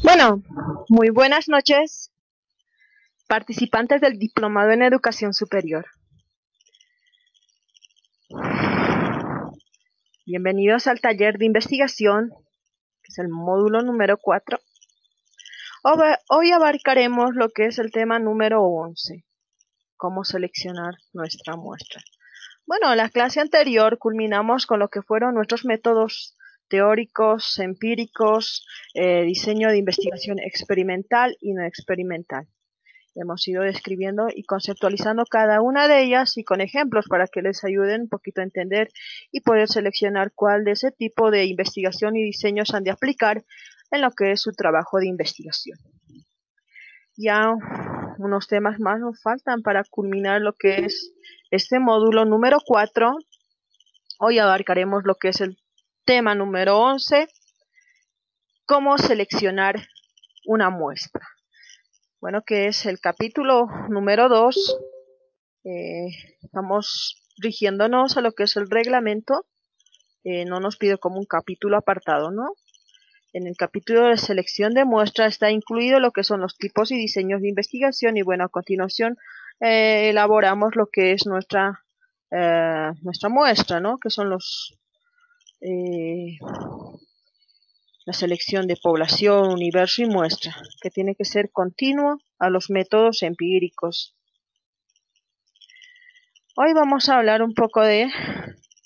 Bueno, muy buenas noches, participantes del Diplomado en Educación Superior. Bienvenidos al taller de investigación, que es el módulo número 4. Hoy abarcaremos lo que es el tema número 11, cómo seleccionar nuestra muestra. Bueno, en la clase anterior culminamos con lo que fueron nuestros métodos teóricos, empíricos, diseño de investigación experimental y no experimental. Hemos ido describiendo y conceptualizando cada una de ellas y con ejemplos para que les ayuden un poquito a entender y poder seleccionar cuál de ese tipo de investigación y diseños han de aplicar en lo que es su trabajo de investigación. Ya unos temas más nos faltan para culminar lo que es este módulo número 4. Hoy abarcaremos lo que es el tema número 11, cómo seleccionar una muestra. Bueno, que es el capítulo número 2. Estamos rigiéndonos a lo que es el reglamento. No nos pide como un capítulo apartado, ¿no? En el capítulo de selección de muestra está incluido lo que son los tipos y diseños de investigación y bueno, a continuación elaboramos lo que es nuestra muestra, ¿no? Que son la selección de población, universo y muestra, que tiene que ser continuo a los métodos empíricos. Hoy vamos a hablar un poco de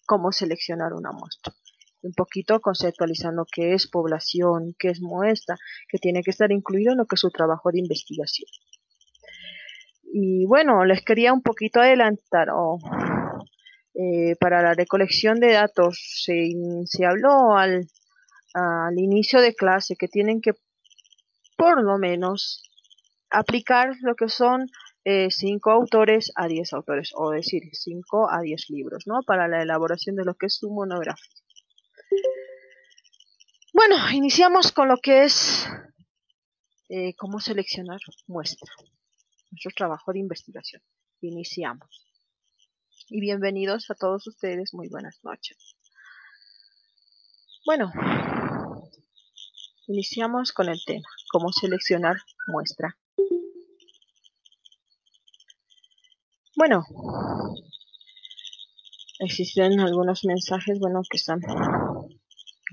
cómo seleccionar una muestra. Un poquito conceptualizando qué es población, qué es muestra, que tiene que estar incluido en lo que es su trabajo de investigación. Y bueno, les quería un poquito adelantar. Para la recolección de datos se habló al inicio de clase que tienen que por lo menos aplicar lo que son 5 autores a 10 autores, o decir 5 a 10 libros, ¿no? Para la elaboración de lo que es su monografía. Bueno, iniciamos con lo que es cómo seleccionar muestra, nuestro trabajo de investigación. Iniciamos. Y bienvenidos a todos ustedes, muy buenas noches. Bueno, iniciamos con el tema, cómo seleccionar muestra. Bueno, existen algunos mensajes, bueno, que están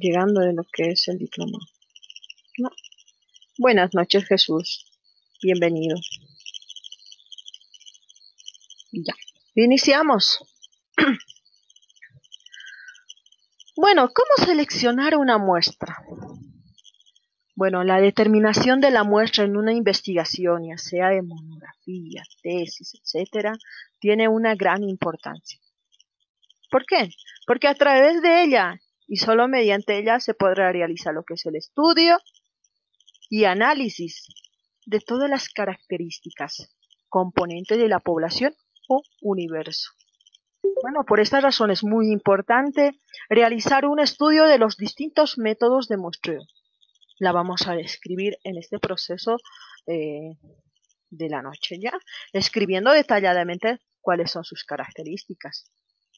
llegando de lo que es el diploma. ¿No? Buenas noches, Jesús. Bienvenido. Ya. Iniciamos. Bueno, ¿cómo seleccionar una muestra? Bueno, la determinación de la muestra en una investigación, ya sea de monografía, tesis, etcétera, tiene una gran importancia. ¿Por qué? Porque a través de ella y solo mediante ella se podrá realizar lo que es el estudio y análisis de todas las características componentes de la población o universo. Bueno, por esta razón es muy importante realizar un estudio de los distintos métodos de muestreo. La vamos a describir en este proceso de la noche ya, describiendo detalladamente cuáles son sus características.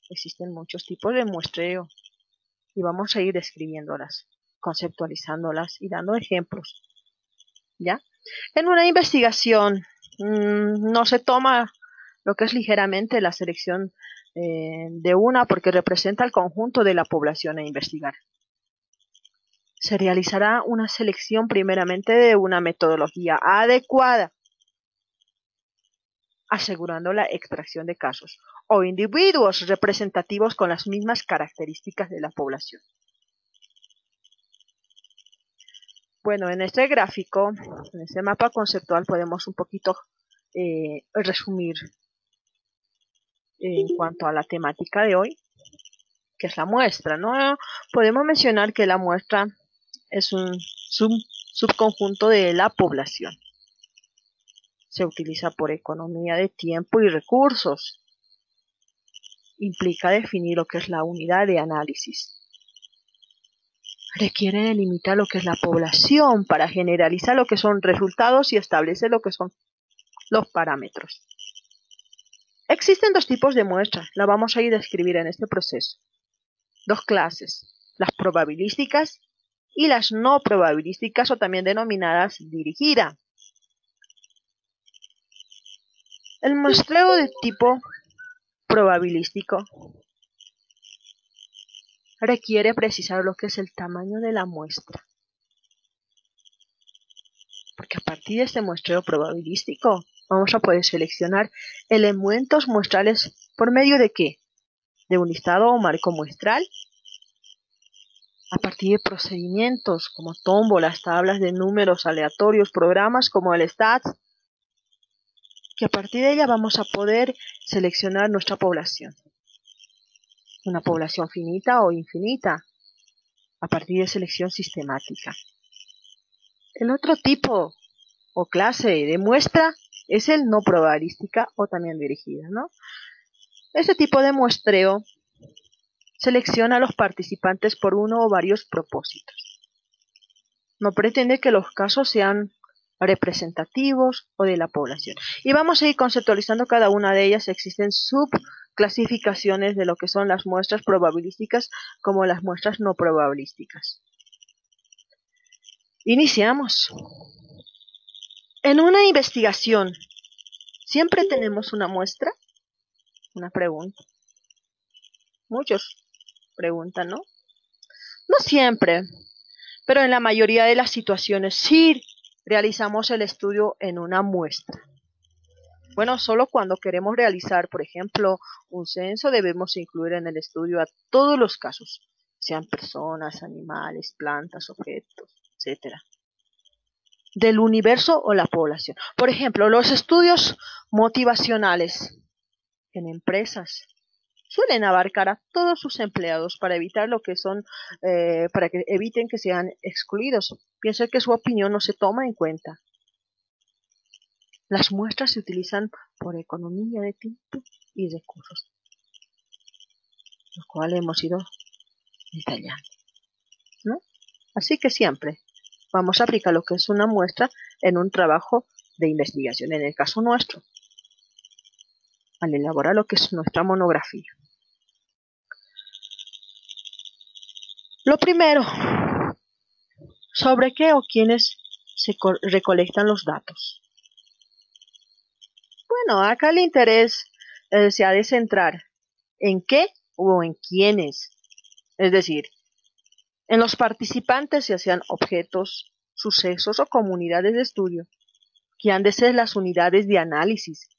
Existen muchos tipos de muestreo y vamos a ir describiéndolas, conceptualizándolas y dando ejemplos. ¿Ya? En una investigación no se toma lo que es ligeramente la selección de una porque representa el conjunto de la población a investigar. Se realizará una selección primeramente de una metodología adecuada, asegurando la extracción de casos o individuos representativos con las mismas características de la población. Bueno, en este gráfico, en este mapa conceptual, podemos un poquito resumir en cuanto a la temática de hoy, que es la muestra, ¿no? Podemos mencionar que la muestra es un subconjunto de la población. Se utiliza por economía de tiempo y recursos. Implica definir lo que es la unidad de análisis. Requiere delimitar lo que es la población para generalizar lo que son resultados y establecer lo que son los parámetros. Existen dos tipos de muestras, la vamos a ir a describir en este proceso. dos clases, las probabilísticas y las no probabilísticas, o también denominadas dirigida. El muestreo de tipo probabilístico requiere precisar lo que es el tamaño de la muestra, porque a partir de este muestreo probabilístico vamos a poder seleccionar elementos muestrales por medio de ¿qué? De un listado o marco muestral, a partir de procedimientos como tómbolas, tablas de números aleatorios, programas como el STATS, que a partir de ella vamos a poder seleccionar nuestra población. Una población finita o infinita, a partir de selección sistemática. El otro tipo o clase de muestra es el no probabilística o también dirigida, ¿no? Este tipo de muestreo selecciona a los participantes por uno o varios propósitos. No pretende que los casos sean representativos o de la población. Y vamos a ir conceptualizando cada una de ellas. Existen subclasificaciones de lo que son las muestras probabilísticas como las muestras no probabilísticas. Iniciamos. En una investigación, ¿siempre tenemos una muestra? Una pregunta. Muchos preguntan, ¿no? No siempre, pero en la mayoría de las situaciones sí realizamos el estudio en una muestra. Bueno, solo cuando queremos realizar, por ejemplo, un censo, debemos incluir en el estudio a todos los casos, sean personas, animales, plantas, objetos, etc., del universo o la población. Por ejemplo, los estudios motivacionales en empresas suelen abarcar a todos sus empleados para evitar para que eviten que sean excluidos. Piensen que su opinión no se toma en cuenta. Las muestras se utilizan por economía de tiempo y recursos, lo cual hemos ido detallando, ¿no? Así que siempre vamos a aplicar lo que es una muestra en un trabajo de investigación, en el caso nuestro, al elaborar lo que es nuestra monografía. Lo primero, ¿sobre qué o quiénes se recolectan los datos? Bueno, acá el interés se ha de centrar en qué o en quiénes, es decir, en los participantes, ya sean objetos, sucesos o comunidades de estudio, que han de ser las unidades de análisis,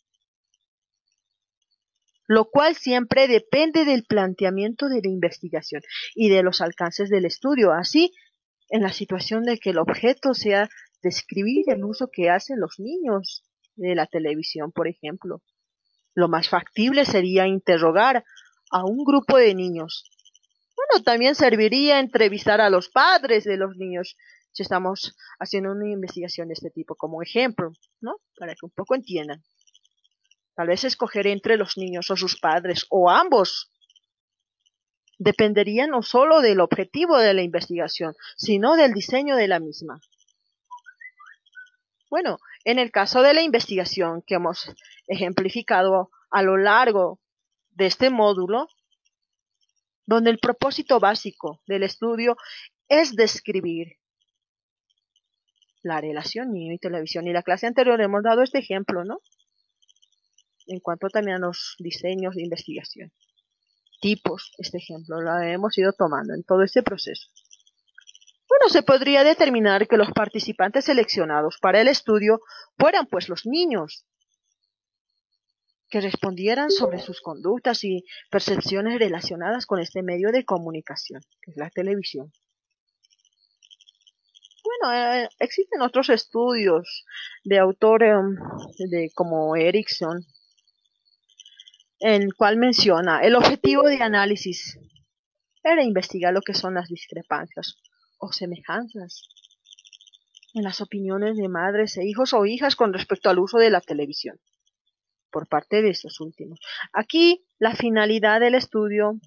lo cual siempre depende del planteamiento de la investigación y de los alcances del estudio. Así, en la situación de que el objeto sea describir el uso que hacen los niños de la televisión, por ejemplo, lo más factible sería interrogar a un grupo de niños. Bueno, también serviría entrevistar a los padres de los niños si estamos haciendo una investigación de este tipo como ejemplo, ¿no? Para que un poco entiendan. Tal vez escoger entre los niños o sus padres o ambos dependería no solo del objetivo de la investigación, sino del diseño de la misma. Bueno, en el caso de la investigación que hemos ejemplificado a lo largo de este módulo, donde el propósito básico del estudio es describir la relación niño y televisión. Y la clase anterior hemos dado este ejemplo, ¿no? En cuanto también a los diseños de investigación. Tipos, este ejemplo, lo hemos ido tomando en todo este proceso. Bueno, se podría determinar que los participantes seleccionados para el estudio fueran pues los niños, que respondieran sobre sus conductas y percepciones relacionadas con este medio de comunicación, que es la televisión. Bueno, existen otros estudios de autores como Erickson, en el cual menciona el objetivo de análisis era investigar lo que son las discrepancias o semejanzas en las opiniones de madres e hijos o hijas con respecto al uso de la televisión por parte de estos últimos. Aquí la finalidad del estudio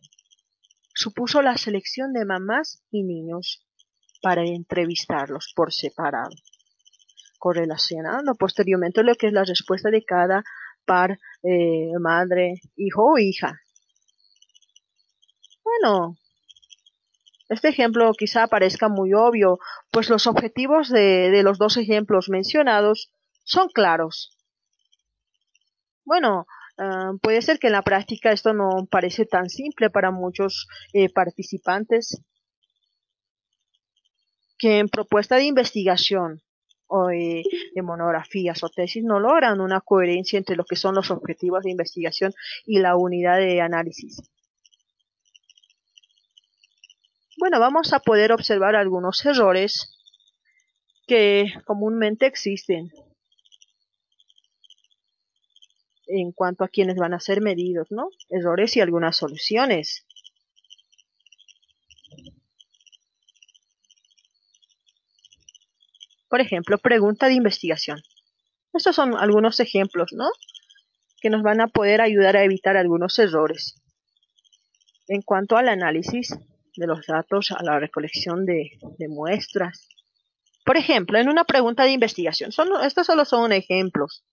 supuso la selección de mamás y niños para entrevistarlos por separado, correlacionando posteriormente lo que es la respuesta de cada par, madre, hijo o hija. Bueno, Este ejemplo quizá parezca muy obvio, pues los objetivos de los dos ejemplos mencionados son claros. Bueno, puede ser que en la práctica esto no parece tan simple para muchos participantes, que en propuesta de investigación o de monografías o tesis no logran una coherencia entre lo que son los objetivos de investigación y la unidad de análisis. Bueno, vamos a poder observar algunos errores que comúnmente existen en cuanto a quienes van a ser medidos, ¿no? Errores y algunas soluciones. Por ejemplo, pregunta de investigación. Estos son algunos ejemplos, ¿no? Que nos van a poder ayudar a evitar algunos errores. En cuanto al análisis de los datos, a la recolección de muestras. Por ejemplo, en una pregunta de investigación, estos solo son ejemplos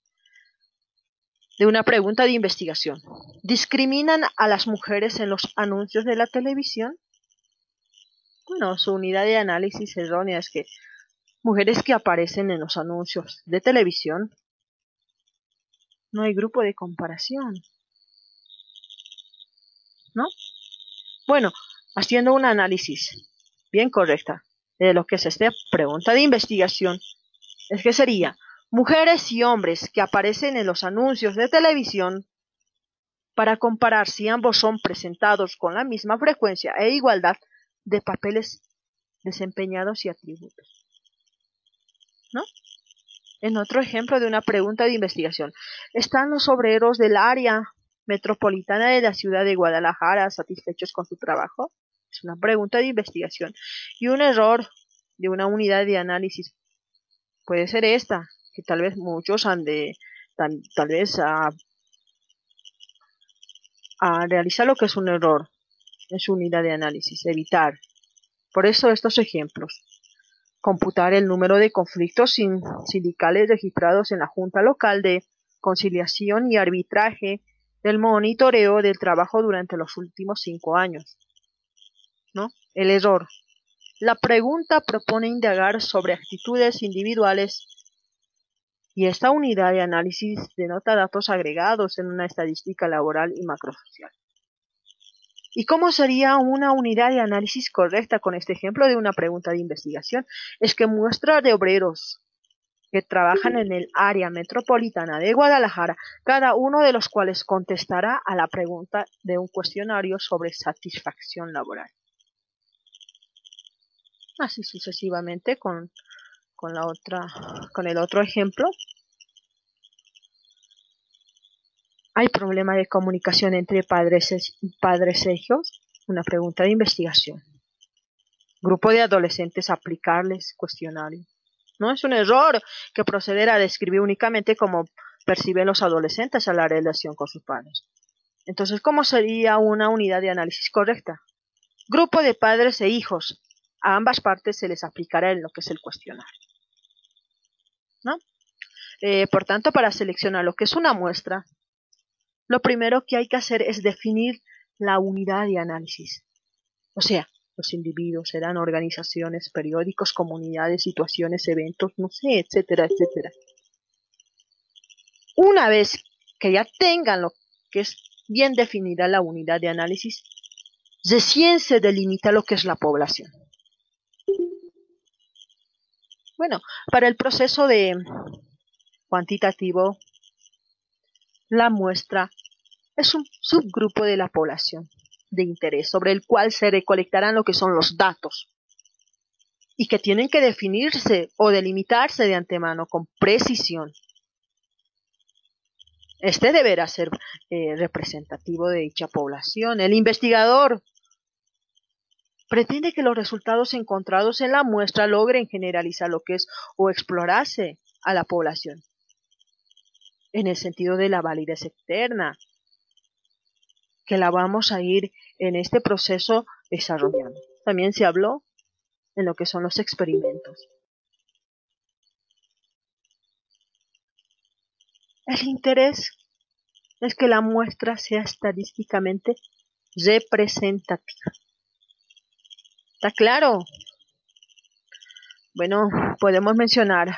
de una pregunta de investigación. ¿Discriminan a las mujeres en los anuncios de la televisión? Bueno, su unidad de análisis errónea es que mujeres que aparecen en los anuncios de televisión, no hay grupo de comparación, ¿no? Bueno, haciendo un análisis bien correcta de lo que es esta pregunta de investigación, es que sería mujeres y hombres que aparecen en los anuncios de televisión para comparar si ambos son presentados con la misma frecuencia e igualdad de papeles desempeñados y atributos, ¿no? En otro ejemplo de una pregunta de investigación, ¿están los obreros del área metropolitana de la ciudad de Guadalajara satisfechos con su trabajo? Es una pregunta de investigación. Y un error de una unidad de análisis puede ser esta, que tal vez muchos han de, tal vez a realizar lo que es un error en su unidad de análisis, evitar. Por eso estos ejemplos. Computar el número de conflictos sindicales registrados en la Junta Local de Conciliación y Arbitraje del monitoreo del trabajo durante los últimos 5 años, ¿no? El error. La pregunta propone indagar sobre actitudes individuales y esta unidad de análisis denota datos agregados en una estadística laboral y macrosocial. ¿Y cómo sería una unidad de análisis correcta con este ejemplo de una pregunta de investigación? Es que muestra de obreros que trabajan en el área metropolitana de Guadalajara, cada uno de los cuales contestará a la pregunta de un cuestionario sobre satisfacción laboral. Así sucesivamente con el otro ejemplo. ¿Hay problema de comunicación entre padres e hijos? Una pregunta de investigación. Grupo de adolescentes, aplicarles cuestionario. No es un error que proceder a describir únicamente cómo perciben los adolescentes a la relación con sus padres. Entonces, ¿cómo sería una unidad de análisis correcta? Grupo de padres e hijos. A ambas partes se les aplicará en lo que es el cuestionario, ¿no? Por tanto, para seleccionar lo que es una muestra, lo primero que hay que hacer es definir la unidad de análisis. O sea, los individuos serán organizaciones, periódicos, comunidades, situaciones, eventos, no sé, etcétera, etcétera. Una vez que ya tengan lo que es bien definida la unidad de análisis, recién se delimita lo que es la población. Bueno, para el proceso de cuantitativo, la muestra es un subgrupo de la población de interés sobre el cual se recolectarán lo que son los datos y que tienen que definirse o delimitarse de antemano con precisión. Este deberá ser representativo de dicha población. El investigador pretende que los resultados encontrados en la muestra logren generalizar lo que es o explorarse a la población en el sentido de la validez externa, que la vamos a ir en este proceso desarrollando. También se habló en lo que son los experimentos. El interés es que la muestra sea estadísticamente representativa. ¿Está claro? Bueno, podemos mencionar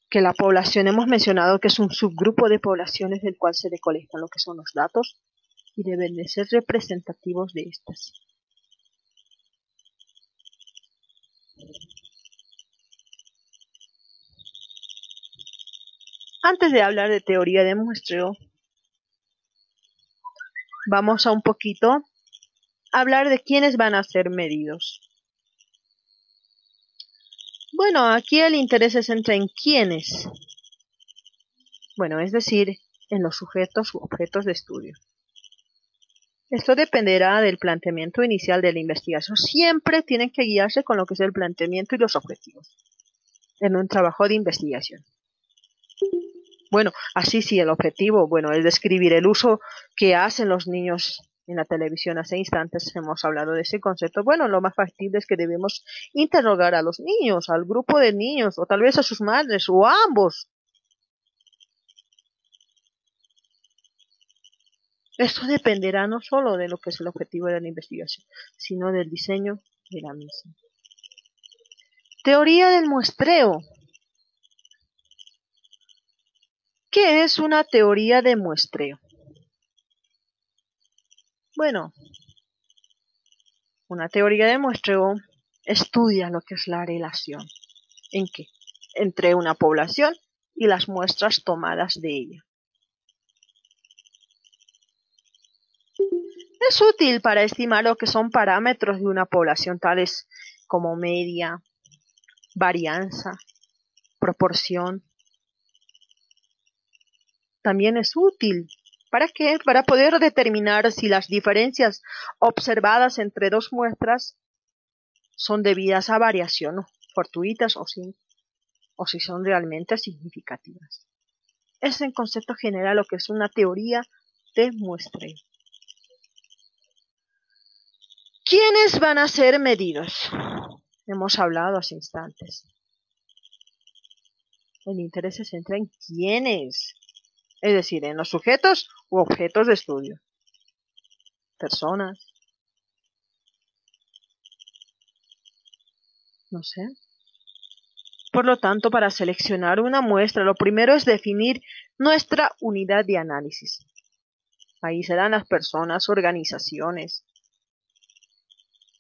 que la población, hemos mencionado que es un subgrupo de poblaciones del cual se recolectan lo que son los datos y deben de ser representativos de estas. Antes de hablar de teoría de muestreo, vamos a un poquito hablar de quiénes van a ser medidos. Bueno, aquí el interés se centra en quiénes. Bueno, es decir, en los sujetos u objetos de estudio. Esto dependerá del planteamiento inicial de la investigación. Siempre tienen que guiarse con lo que es el planteamiento y los objetivos en un trabajo de investigación. Bueno, así sí, el objetivo, bueno, es describir el uso que hacen los niños en la televisión. Hace instantes hemos hablado de ese concepto. Bueno, lo más factible es que debemos interrogar a los niños, al grupo de niños, o tal vez a sus madres, o a ambos. Esto dependerá no solo de lo que es el objetivo de la investigación, sino del diseño de la misma. Teoría del muestreo. ¿Qué es una teoría de muestreo? Bueno, una teoría de muestreo estudia lo que es la relación ¿en qué? Entre una población y las muestras tomadas de ella. Es útil para estimar lo que son parámetros de una población, tales como media, varianza, proporción. También es útil. ¿Para qué? Para poder determinar si las diferencias observadas entre dos muestras son debidas a variación fortuitas o si son realmente significativas. Es en concepto general lo que es una teoría de muestreo. ¿Quiénes van a ser medidos? Hemos hablado hace instantes. El interés se centra en quiénes, es decir, en los sujetos u objetos de estudio. Personas. No sé. Por lo tanto, para seleccionar una muestra, lo primero es definir nuestra unidad de análisis. Ahí serán las personas, organizaciones.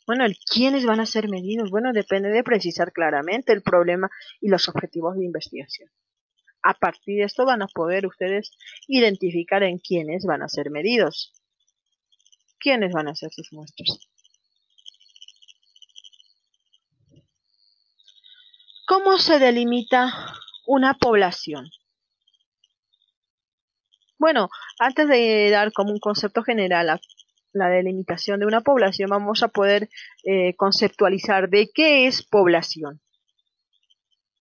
Bueno, ¿quiénes van a ser medidos? Bueno, depende de precisar claramente el problema y los objetivos de investigación. A partir de esto van a poder ustedes identificar en quiénes van a ser medidos. ¿Quiénes van a ser sus muestras? ¿Cómo se delimita una población? Bueno, antes de dar como un concepto general la delimitación de una población, vamos a poder conceptualizar de qué es población.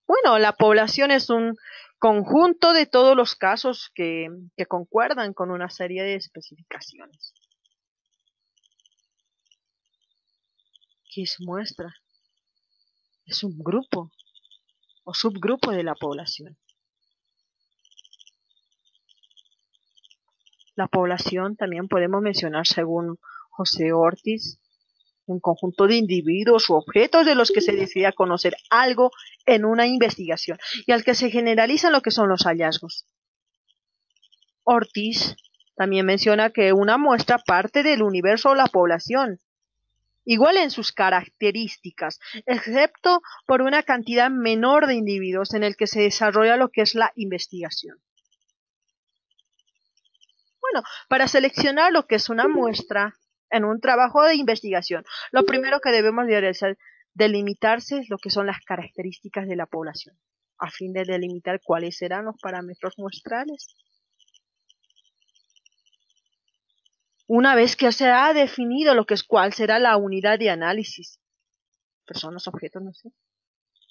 Bueno, la población es un conjunto de todos los casos que concuerdan con una serie de especificaciones. ¿Qué es muestra? Es un grupo o subgrupo de la población. La población también podemos mencionar, según José Ortiz, un conjunto de individuos u objetos de los que se desea conocer algo en una investigación y al que se generalizan lo que son los hallazgos. Ortiz también menciona que una muestra parte del universo o la población, igual en sus características, excepto por una cantidad menor de individuos en el que se desarrolla lo que es la investigación. Bueno, para seleccionar lo que es una muestra en un trabajo de investigación, lo primero que debemos de hacer es delimitarse lo que son las características de la población, a fin de delimitar cuáles serán los parámetros muestrales. Una vez que se ha definido lo que es cuál será la unidad de análisis, personas, objetos, no sé,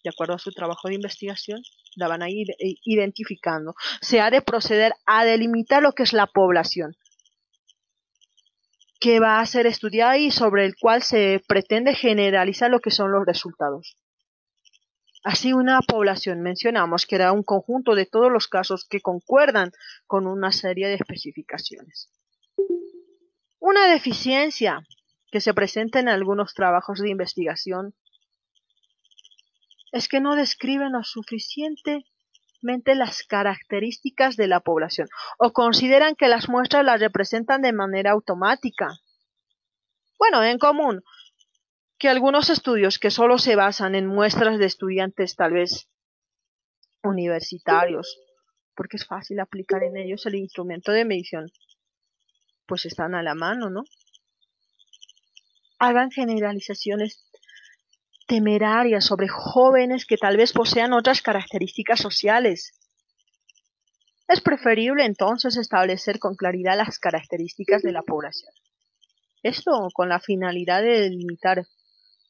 de acuerdo a su trabajo de investigación, la van a ir identificando. Se ha de proceder a delimitar lo que es la población, que va a ser estudiada y sobre el cual se pretende generalizar lo que son los resultados. Así, una población mencionamos que era un conjunto de todos los casos que concuerdan con una serie de especificaciones. Una deficiencia. que se presenta en algunos trabajos de investigación es que no describen lo suficientemente las características de la población o consideran que las muestras las representan de manera automática. Bueno, en común, que algunos estudios que solo se basan en muestras de estudiantes tal vez universitarios, porque es fácil aplicar en ellos el instrumento de medición, pues están a la mano, ¿no? Hagan generalizaciones temerarias sobre jóvenes que tal vez posean otras características sociales. Es preferible entonces establecer con claridad las características de la población. Esto con la finalidad de delimitar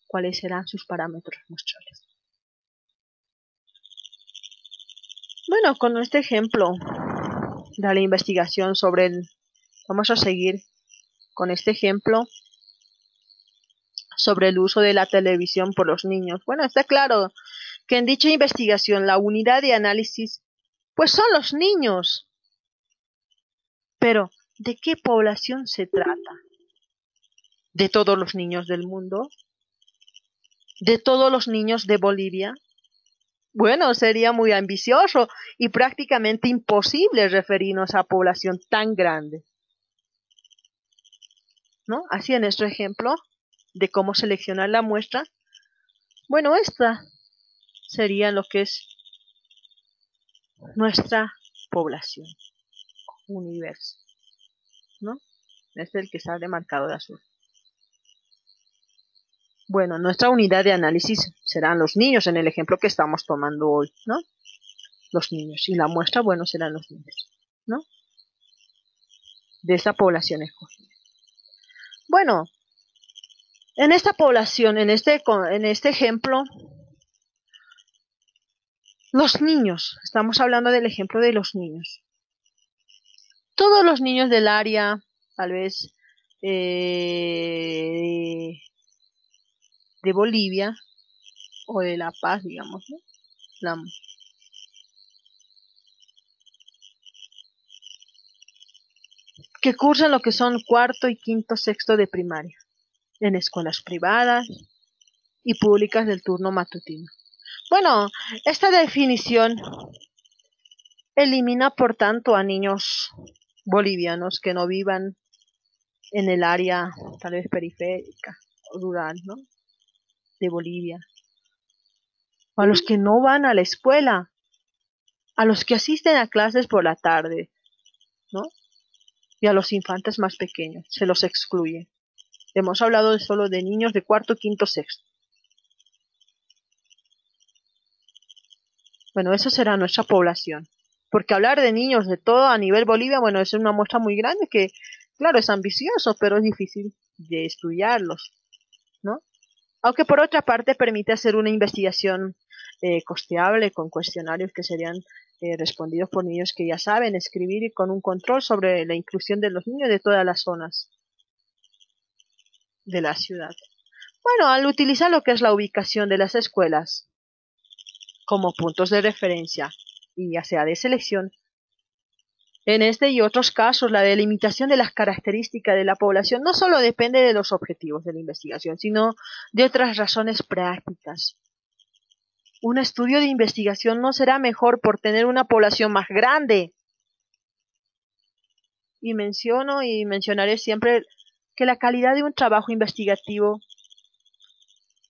cuáles serán sus parámetros muestrales. Bueno, con este ejemplo de la investigación vamos a seguir con este ejemplo sobre el uso de la televisión por los niños. Bueno, está claro que en dicha investigación la unidad de análisis pues son los niños. Pero, ¿de qué población se trata? ¿De todos los niños del mundo? ¿De todos los niños de Bolivia? Bueno, sería muy ambicioso y prácticamente imposible referirnos a población tan grande, ¿no? Así en nuestro ejemplo de cómo seleccionar la muestra, bueno, esta sería lo que es nuestra población, universo, ¿no? Este es el que está demarcado de azul. Bueno, nuestra unidad de análisis serán los niños en el ejemplo que estamos tomando hoy, ¿no? Los niños. Y la muestra, bueno, serán los niños, ¿no? De esta población escogida. Bueno, en esta población, en este ejemplo, los niños, estamos hablando del ejemplo de los niños. Todos los niños del área, tal vez de Bolivia o de La Paz, digamos, ¿no? Que cursan lo que son cuarto y quinto sexto de primaria, en escuelas privadas y públicas del turno matutino. Bueno, esta definición elimina por tanto a niños bolivianos que no vivan en el área tal vez periférica o rural, ¿no? De Bolivia, o a los que no van a la escuela, a los que asisten a clases por la tarde, ¿no? Y a los infantes más pequeños, se los excluye. Hemos hablado solo de niños de cuarto, quinto, sexto. Bueno, esa será nuestra población. Porque hablar de niños de todo a nivel Bolivia, bueno, es una muestra muy grande que, claro, es ambicioso, pero es difícil de estudiarlos, ¿no? Aunque por otra parte permite hacer una investigación costeable con cuestionarios que serían respondidos por niños que ya saben escribir y con un control sobre la inclusión de los niños de todas las zonas de la ciudad. Bueno, al utilizar lo que es la ubicación de las escuelas como puntos de referencia y ya sea de selección, en este y otros casos la delimitación de las características de la población no solo depende de los objetivos de la investigación, sino de otras razones prácticas. Un estudio de investigación no será mejor por tener una población más grande. Y menciono y mencionaré siempre que la calidad de un trabajo investigativo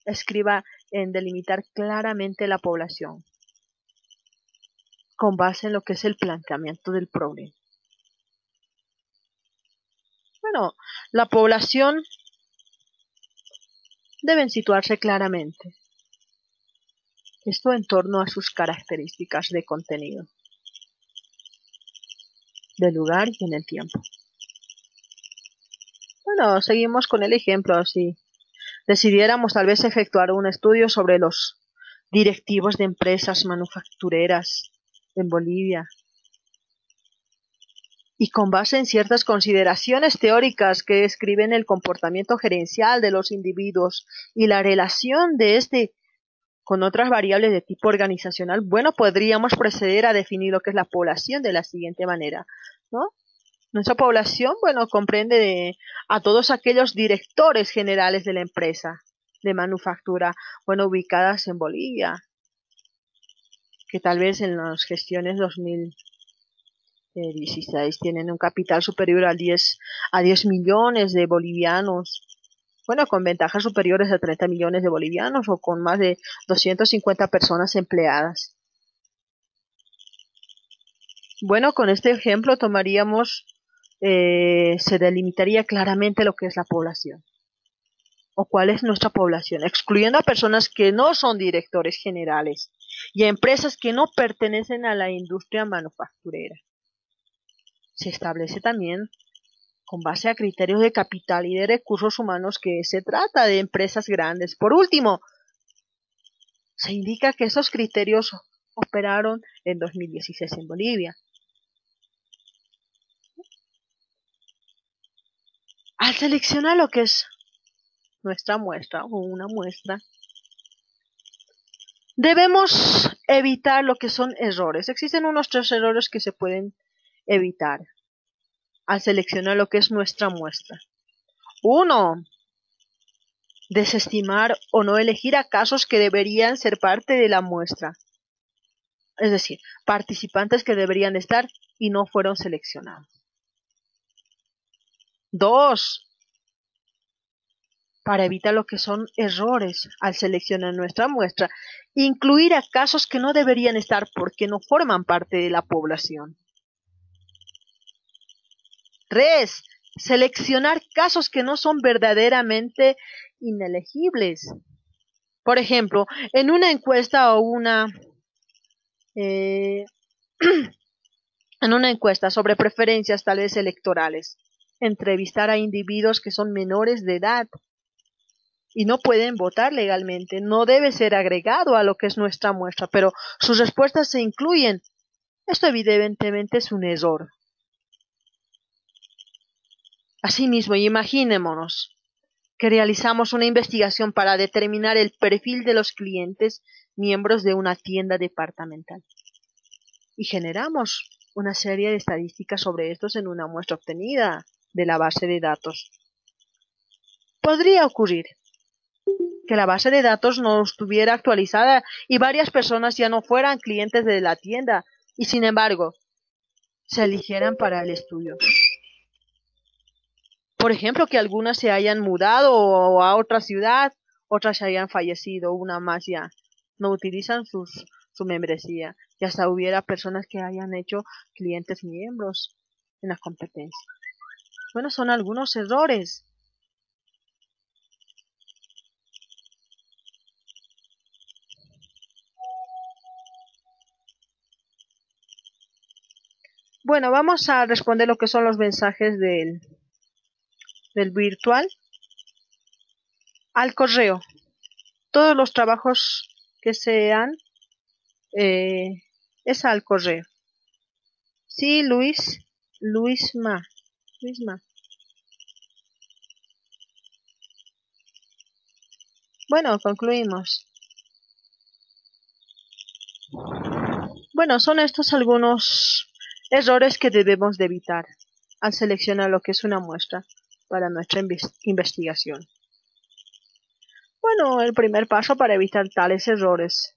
escriba en delimitar claramente la población, con base en lo que es el planteamiento del problema. Bueno, la población deben situarse claramente. Esto en torno a sus características de contenido, de lugar y en el tiempo. Bueno, seguimos con el ejemplo. Si decidiéramos tal vez efectuar un estudio sobre los directivos de empresas manufactureras en Bolivia, y con base en ciertas consideraciones teóricas que describen el comportamiento gerencial de los individuos y la relación de este con otras variables de tipo organizacional, bueno, podríamos proceder a definir lo que es la población de la siguiente manera, ¿no? Nuestra población, bueno, comprende a todos aquellos directores generales de la empresa de manufactura, bueno, ubicadas en Bolivia, que tal vez en las gestiones 2016 tienen un capital superior a 10 millones de bolivianos, bueno, con ventajas superiores a 30 millones de bolivianos o con más de 250 personas empleadas. Bueno, con este ejemplo se delimitaría claramente lo que es la población o cuál es nuestra población, excluyendo a personas que no son directores generales y a empresas que no pertenecen a la industria manufacturera. Se establece también, con base a criterios de capital y de recursos humanos, que se trata de empresas grandes. Por último, se indica que esos criterios operaron en 2016 en Bolivia. Al seleccionar lo que es nuestra muestra o una muestra, debemos evitar lo que son errores. Existen unos 3 errores que se pueden evitar al seleccionar lo que es nuestra muestra. 1. Desestimar o no elegir a casos que deberían ser parte de la muestra. Es decir, participantes que deberían estar y no fueron seleccionados. 2. Para evitar lo que son errores al seleccionar nuestra muestra, incluir a casos que no deberían estar porque no forman parte de la población. 3. Seleccionar casos que no son verdaderamente inelegibles. Por ejemplo, en una encuesta en una encuesta sobre preferencias tal vez electorales, entrevistar a individuos que son menores de edad y no pueden votar legalmente, no debe ser agregado a lo que es nuestra muestra, pero sus respuestas se incluyen. Esto evidentemente es un error. Asimismo, imaginémonos que realizamos una investigación para determinar el perfil de los clientes miembros de una tienda departamental y generamos una serie de estadísticas sobre estos en una muestra obtenida de la base de datos. Podría ocurrir que la base de datos no estuviera actualizada y varias personas ya no fueran clientes de la tienda y sin embargo se eligieran para el estudio. Por ejemplo, que algunas se hayan mudado a otra ciudad, otras se hayan fallecido, una más ya no utilizan su membresía. Y hasta hubiera personas que hayan hecho clientes miembros en la competencia. Bueno, son algunos errores. Bueno, vamos a responder lo que son los mensajes del virtual al correo. Todos los trabajos que sean es al correo. Sí, Luisma. Bueno, concluimos. Bueno, son estos algunos errores que debemos de evitar al seleccionar lo que es una muestra para nuestra investigación. Bueno, el primer paso para evitar tales errores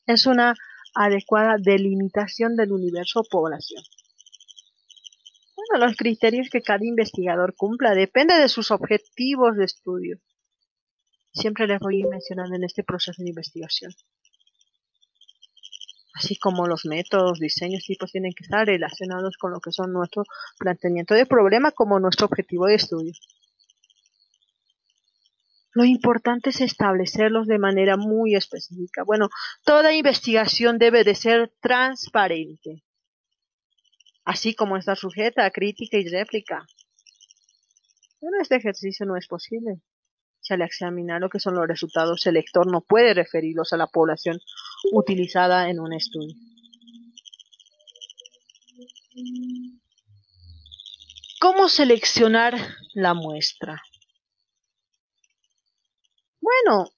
es una adecuada delimitación del universo población. Bueno, los criterios que cada investigador cumpla depende de sus objetivos de estudio. Siempre les voy a ir mencionando en este proceso de investigación. Así como los métodos, diseños, tipos tienen que estar relacionados con lo que son nuestro planteamiento de problema como nuestro objetivo de estudio. Lo importante es establecerlos de manera muy específica. Bueno, toda investigación debe de ser transparente, así como está sujeta a crítica y réplica. Bueno, este ejercicio no es posible. Si al examinar lo que son los resultados, el lector no puede referirlos a la población utilizada en un estudio. ¿Cómo seleccionar la muestra? Bueno,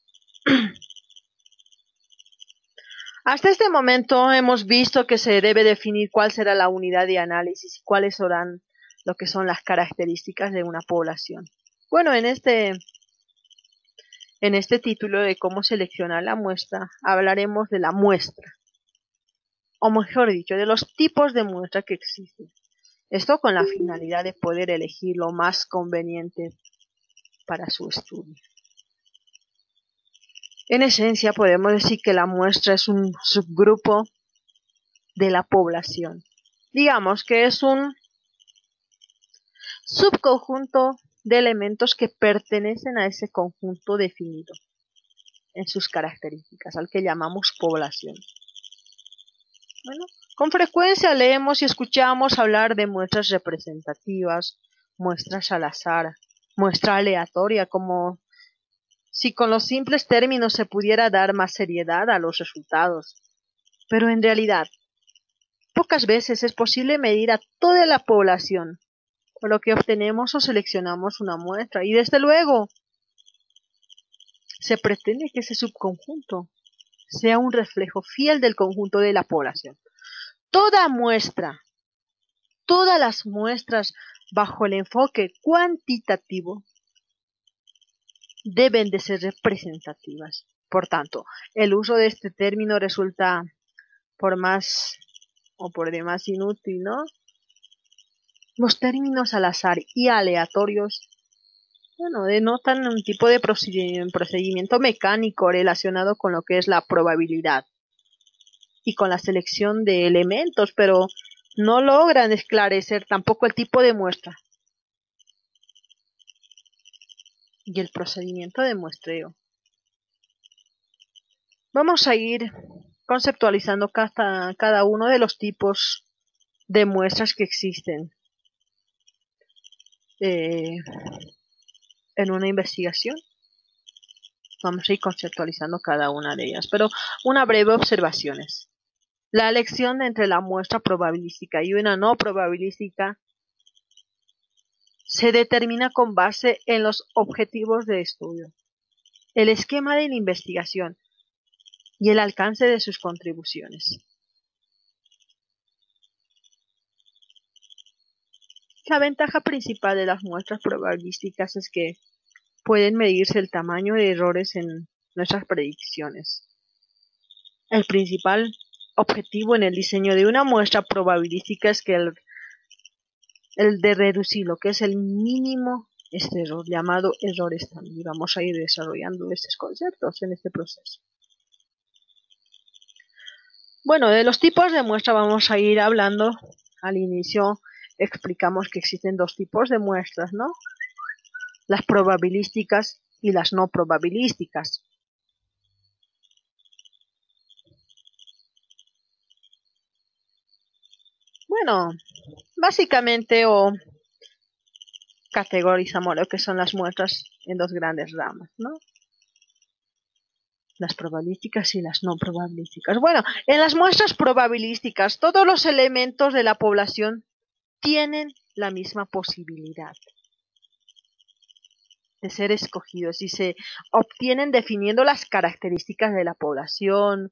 Hasta este momento hemos visto que se debe definir cuál será la unidad de análisis y cuáles serán lo que son las características de una población. Bueno, en este título de cómo seleccionar la muestra, hablaremos de la muestra, o mejor dicho, de los tipos de muestra que existen. Esto con la finalidad de poder elegir lo más conveniente para su estudio. En esencia, podemos decir que la muestra es un subgrupo de la población. Digamos que es un subconjunto de elementos que pertenecen a ese conjunto definido en sus características, al que llamamos población. Bueno, con frecuencia leemos y escuchamos hablar de muestras representativas, muestras al azar, muestra aleatoria, como si con los simples términos se pudiera dar más seriedad a los resultados. Pero en realidad, pocas veces es posible medir a toda la población, por lo que obtenemos o seleccionamos una muestra, y desde luego, se pretende que ese subconjunto sea un reflejo fiel del conjunto de la población. Toda muestra, todas las muestras bajo el enfoque cuantitativo deben de ser representativas. Por tanto, el uso de este término resulta por más o por demás inútil, ¿no? Los términos al azar y aleatorios, bueno, denotan un tipo de procedimiento mecánico relacionado con lo que es la probabilidad y con la selección de elementos, pero no logran esclarecer tampoco el tipo de muestra y el procedimiento de muestreo. Vamos a ir conceptualizando cada uno de los tipos de muestras que existen en una investigación. Vamos a ir conceptualizando cada una de ellas, pero una breve observación es: la elección entre la muestra probabilística y una no probabilística se determina con base en los objetivos de estudio, el esquema de la investigación y el alcance de sus contribuciones. La ventaja principal de las muestras probabilísticas es que pueden medirse el tamaño de errores en nuestras predicciones. El principal objetivo en el diseño de una muestra probabilística es que el de reducir lo que es el mínimo este error, llamado error estándar. Y vamos a ir desarrollando estos conceptos en este proceso. Bueno, de los tipos de muestra vamos a ir hablando. Al inicio explicamos que existen dos tipos de muestras, ¿no? Las probabilísticas y las no probabilísticas. Bueno, básicamente categorizamos lo que son las muestras en dos grandes ramas, ¿no? Las probabilísticas y las no probabilísticas. Bueno, en las muestras probabilísticas, todos los elementos de la población tienen la misma posibilidad de ser escogidos y se obtienen definiendo las características de la población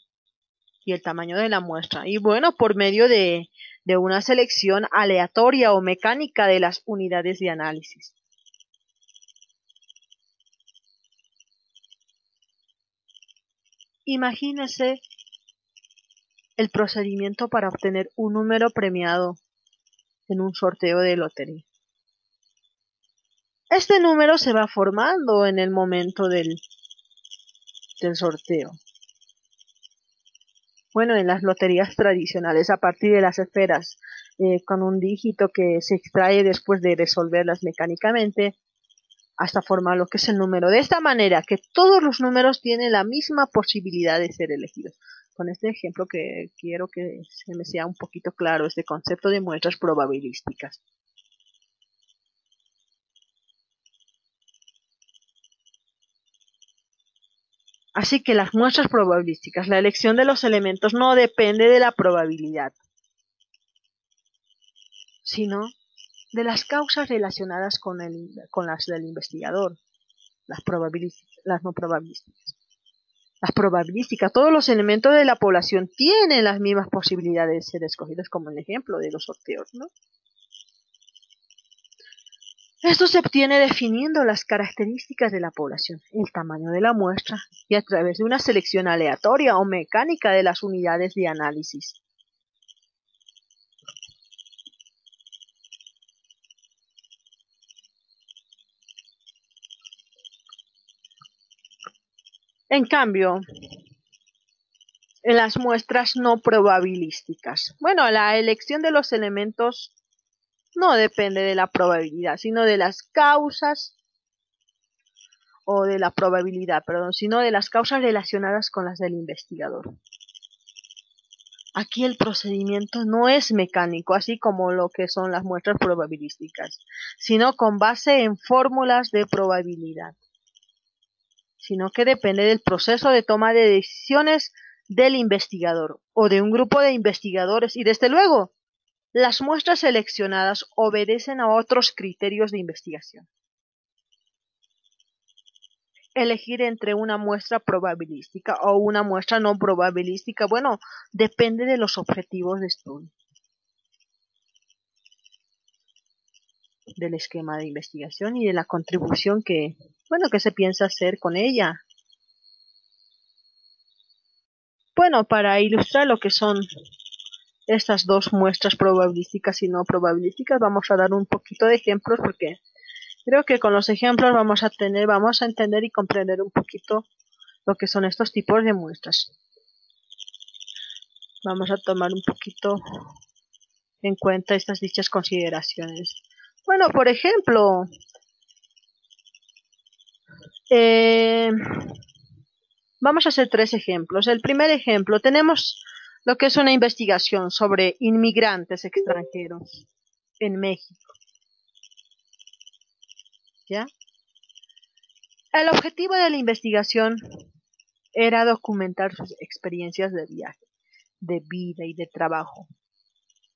y el tamaño de la muestra. Y bueno, por medio de una selección aleatoria o mecánica de las unidades de análisis. Imagínese el procedimiento para obtener un número premiado en un sorteo de lotería. Este número se va formando en el momento del sorteo. Bueno, en las loterías tradicionales, a partir de las esferas, con un dígito que se extrae después de resolverlas mecánicamente, hasta formar lo que es el número. De esta manera, que todos los números tienen la misma posibilidad de ser elegidos. Con este ejemplo que quiero que se me sea un poquito claro este concepto de muestras probabilísticas. Así que las muestras probabilísticas, la elección de los elementos no depende de la probabilidad, sino de las causas relacionadas con las del investigador, las no probabilísticas. las probabilísticas, todos los elementos de la población tienen las mismas posibilidades de ser escogidos, como el ejemplo de los sorteos, ¿no? Esto se obtiene definiendo las características de la población, el tamaño de la muestra y a través de una selección aleatoria o mecánica de las unidades de análisis. En cambio, en las muestras no probabilísticas, bueno, la elección de los elementos no depende de la probabilidad, sino de las causas o de la probabilidad, perdón, sino de las causas relacionadas con las del investigador. Aquí el procedimiento no es mecánico, así como lo que son las muestras probabilísticas, sino con base en fórmulas de probabilidad, sino que depende del proceso de toma de decisiones del investigador o de un grupo de investigadores y desde luego las muestras seleccionadas obedecen a otros criterios de investigación. Elegir entre una muestra probabilística o una muestra no probabilística, bueno, depende de los objetivos de estudio, del esquema de investigación y de la contribución que se piensa hacer con ella. Bueno, para ilustrar lo que son estas dos muestras probabilísticas y no probabilísticas, vamos a dar un poquito de ejemplos porque creo que con los ejemplos vamos a entender y comprender un poquito lo que son estos tipos de muestras. Vamos a tomar un poquito en cuenta estas dichas consideraciones. Bueno, por ejemplo, vamos a hacer 3 ejemplos. El primer ejemplo, tenemos lo que es una investigación sobre inmigrantes extranjeros en México. ¿Ya? El objetivo de la investigación era documentar sus experiencias de viaje, de vida y de trabajo.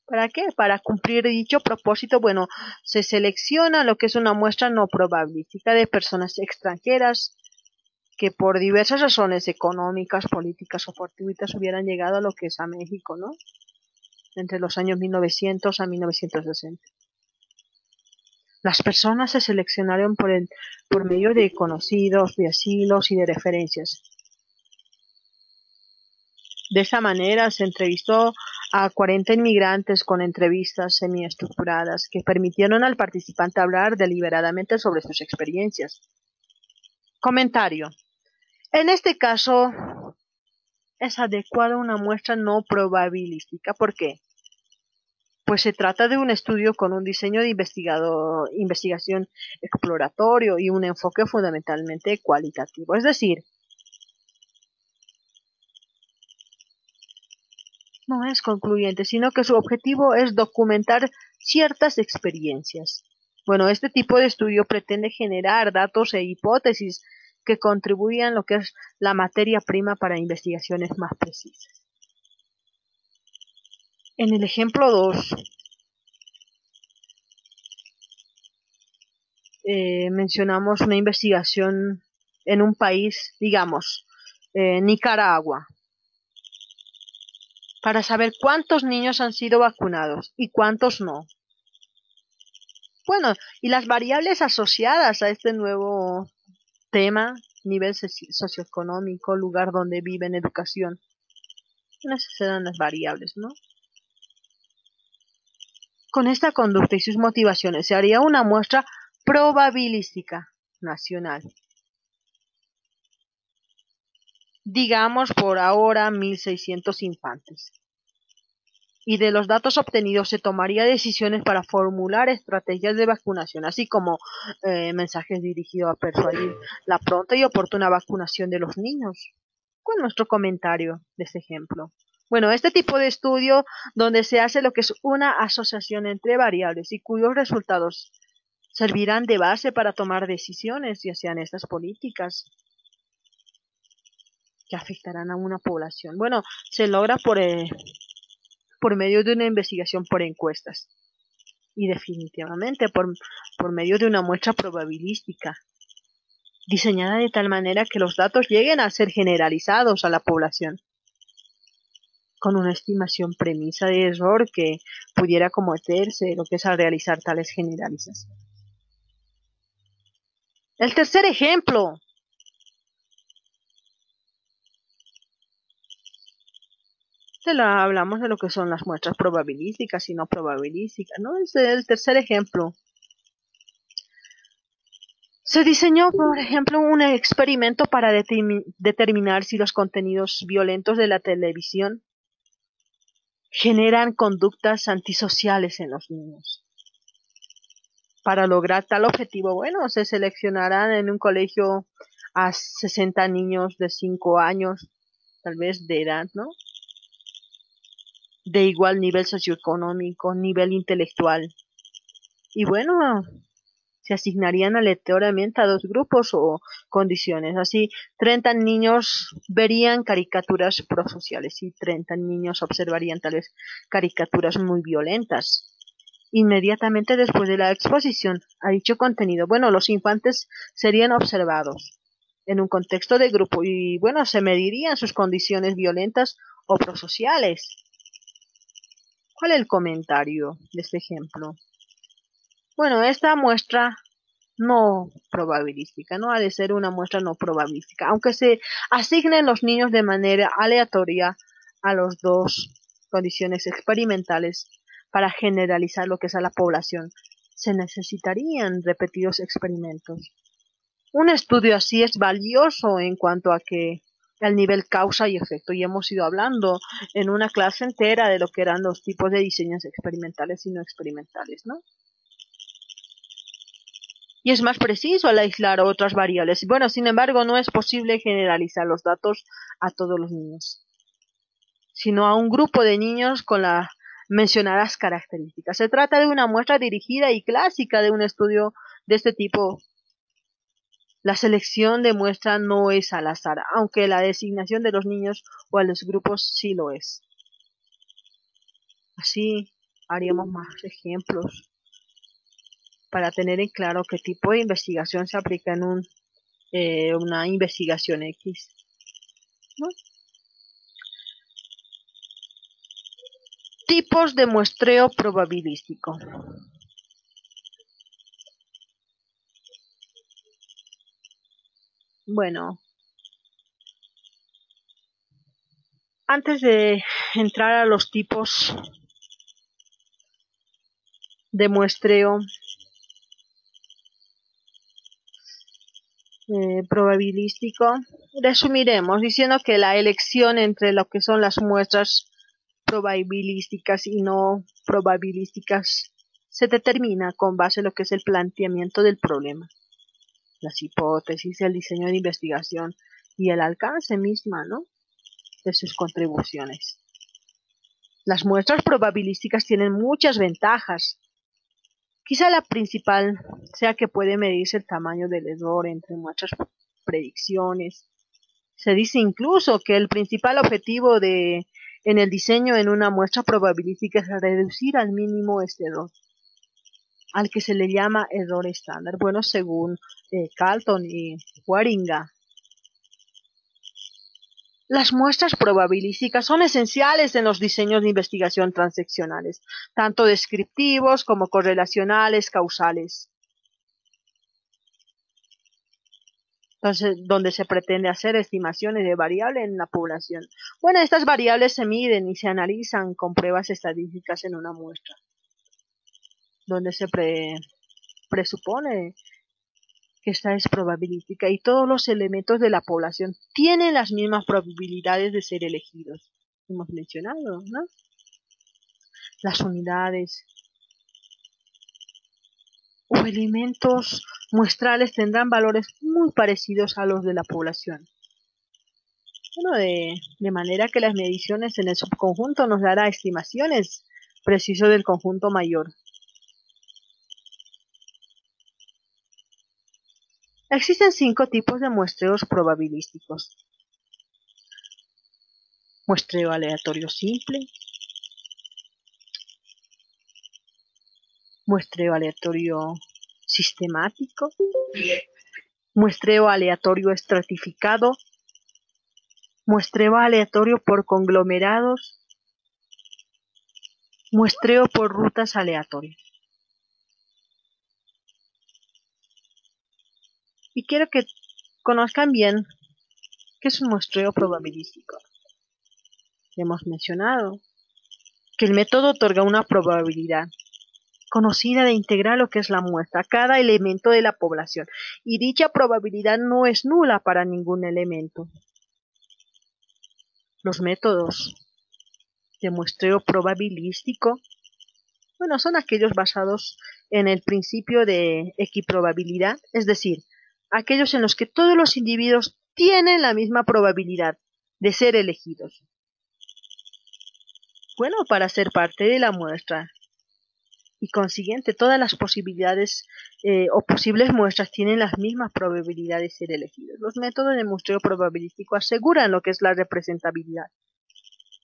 ¿Para qué? Para cumplir dicho propósito, bueno, se selecciona lo que es una muestra no probabilística de personas extranjeras que por diversas razones económicas, políticas o fortuitas hubieran llegado a lo que es a México, ¿no? Entre los años 1900 a 1960. Las personas se seleccionaron por medio de conocidos, de asilos y de referencias. De esa manera se entrevistó a 40 inmigrantes con entrevistas semiestructuradas que permitieron al participante hablar deliberadamente sobre sus experiencias. Comentario. En este caso es adecuada una muestra no probabilística. ¿Por qué? Pues se trata de un estudio con un diseño de investigación exploratorio y un enfoque fundamentalmente cualitativo. Es decir, no es concluyente, sino que su objetivo es documentar ciertas experiencias. Bueno, este tipo de estudio pretende generar datos e hipótesis que contribuyan a lo que es la materia prima para investigaciones más precisas. En el ejemplo 2, mencionamos una investigación en un país, digamos, Nicaragua, para saber cuántos niños han sido vacunados y cuántos no. Bueno, y las variables asociadas a este nuevo tema, nivel socioeconómico, lugar donde viven, educación. Esas serán las variables, ¿no? Con esta conducta y sus motivaciones se haría una muestra probabilística nacional. Digamos por ahora 1.600 infantes. Y de los datos obtenidos se tomaría decisiones para formular estrategias de vacunación, así como mensajes dirigidos a persuadir la pronta y oportuna vacunación de los niños. ¿Cuál es nuestro comentario de este ejemplo? Bueno, este tipo de estudio donde se hace lo que es una asociación entre variables y cuyos resultados servirán de base para tomar decisiones, ya sean estas políticas que afectarán a una población. Bueno, se logra por medio de una investigación por encuestas y definitivamente por medio de una muestra probabilística. diseñada de tal manera que los datos lleguen a ser generalizados a la población, con una estimación premisa de error que pudiera cometerse lo que es al realizar tales generalizaciones. El tercer ejemplo. Hablamos de lo que son las muestras probabilísticas y no probabilísticas, ¿no? Es el tercer ejemplo. Se diseñó, por ejemplo, un experimento para determinar si los contenidos violentos de la televisión generan conductas antisociales en los niños. Para lograr tal objetivo, bueno, se seleccionarán en un colegio a 60 niños de 5 años, tal vez de edad, ¿no? De igual nivel socioeconómico, nivel intelectual. Y bueno, se asignarían aleatoriamente a 2 grupos o condiciones. Así, 30 niños verían caricaturas prosociales y 30 niños observarían tales caricaturas muy violentas. Inmediatamente después de la exposición a dicho contenido, bueno, los infantes serían observados en un contexto de grupo y, bueno, se medirían sus condiciones violentas o prosociales. ¿Cuál es el comentario de este ejemplo? Bueno, esta muestra no probabilística, no ha de ser una muestra no probabilística, aunque se asignen los niños de manera aleatoria a las 2 condiciones experimentales para generalizar lo que es a la población, se necesitarían repetidos experimentos. Un estudio así es valioso en cuanto a que el nivel causa y efecto, y hemos ido hablando en una clase entera de lo que eran los tipos de diseños experimentales y no experimentales, ¿no? Y es más preciso al aislar otras variables. Bueno, sin embargo, no es posible generalizar los datos a todos los niños, sino a un grupo de niños con las mencionadas características. Se trata de una muestra dirigida y clásica de un estudio de este tipo. La selección de muestra no es al azar, aunque la designación de los niños o a los grupos sí lo es. Así haríamos más ejemplos para tener en claro qué tipo de investigación se aplica en una investigación X, ¿no? Tipos de muestreo probabilístico. Bueno, antes de entrar a los tipos de muestreo probabilístico, resumiremos diciendo que la elección entre lo que son las muestras probabilísticas y no probabilísticas se determina con base en lo que es el planteamiento del problema, las hipótesis, el diseño de investigación y el alcance misma, ¿no?, de sus contribuciones. Las muestras probabilísticas tienen muchas ventajas. Quizá la principal sea que puede medirse el tamaño del error entre muchas predicciones. Se dice incluso que el principal objetivo en el diseño en una muestra probabilística es reducir al mínimo este error, al que se le llama error estándar. Bueno, según Carlton y Waringa. Las muestras probabilísticas son esenciales en los diseños de investigación transaccionales, tanto descriptivos como correlacionales, causales. Entonces, donde se pretende hacer estimaciones de variables en la población. Bueno, estas variables se miden y se analizan con pruebas estadísticas en una muestra, donde se presupone que esta es probabilística y todos los elementos de la población tienen las mismas probabilidades de ser elegidos. Hemos mencionado, ¿no?, las unidades o elementos muestrales tendrán valores muy parecidos a los de la población. Bueno, de manera que las mediciones en el subconjunto nos dará estimaciones precisas del conjunto mayor. Existen 5 tipos de muestreos probabilísticos. Muestreo aleatorio simple, muestreo aleatorio sistemático, muestreo aleatorio estratificado, muestreo aleatorio por conglomerados, muestreo por rutas aleatorias. Y quiero que conozcan bien qué es un muestreo probabilístico. Hemos mencionado que el método otorga una probabilidad conocida de integrar lo que es la muestra a cada elemento de la población, y dicha probabilidad no es nula para ningún elemento. Los métodos de muestreo probabilístico, son aquellos basados en el principio de equiprobabilidad, es decir, aquellos en los que todos los individuos tienen la misma probabilidad de ser elegidos. Para ser parte de la muestra y consiguiente todas las posibilidades o posibles muestras tienen las mismas probabilidades de ser elegidos. Los métodos de muestreo probabilístico aseguran lo que es la representabilidad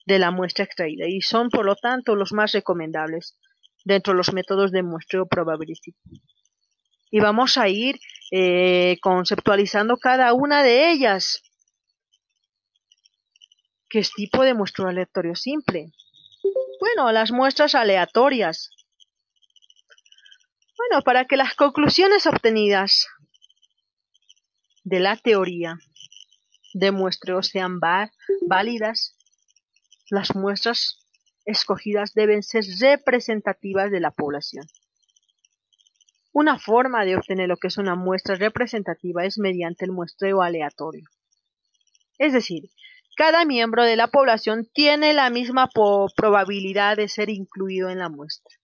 de la muestra extraída y son, por lo tanto, los más recomendables dentro de los métodos de muestreo probabilístico. Y vamos a ir conceptualizando cada una de ellas. ¿Qué es tipo de muestreo aleatorio simple? Las muestras aleatorias. Para que las conclusiones obtenidas de la teoría de muestreo sean válidas, las muestras escogidas deben ser representativas de la población. Una forma de obtener lo que es una muestra representativa es mediante el muestreo aleatorio. Es decir, cada miembro de la población tiene la misma probabilidad de ser incluido en la muestra.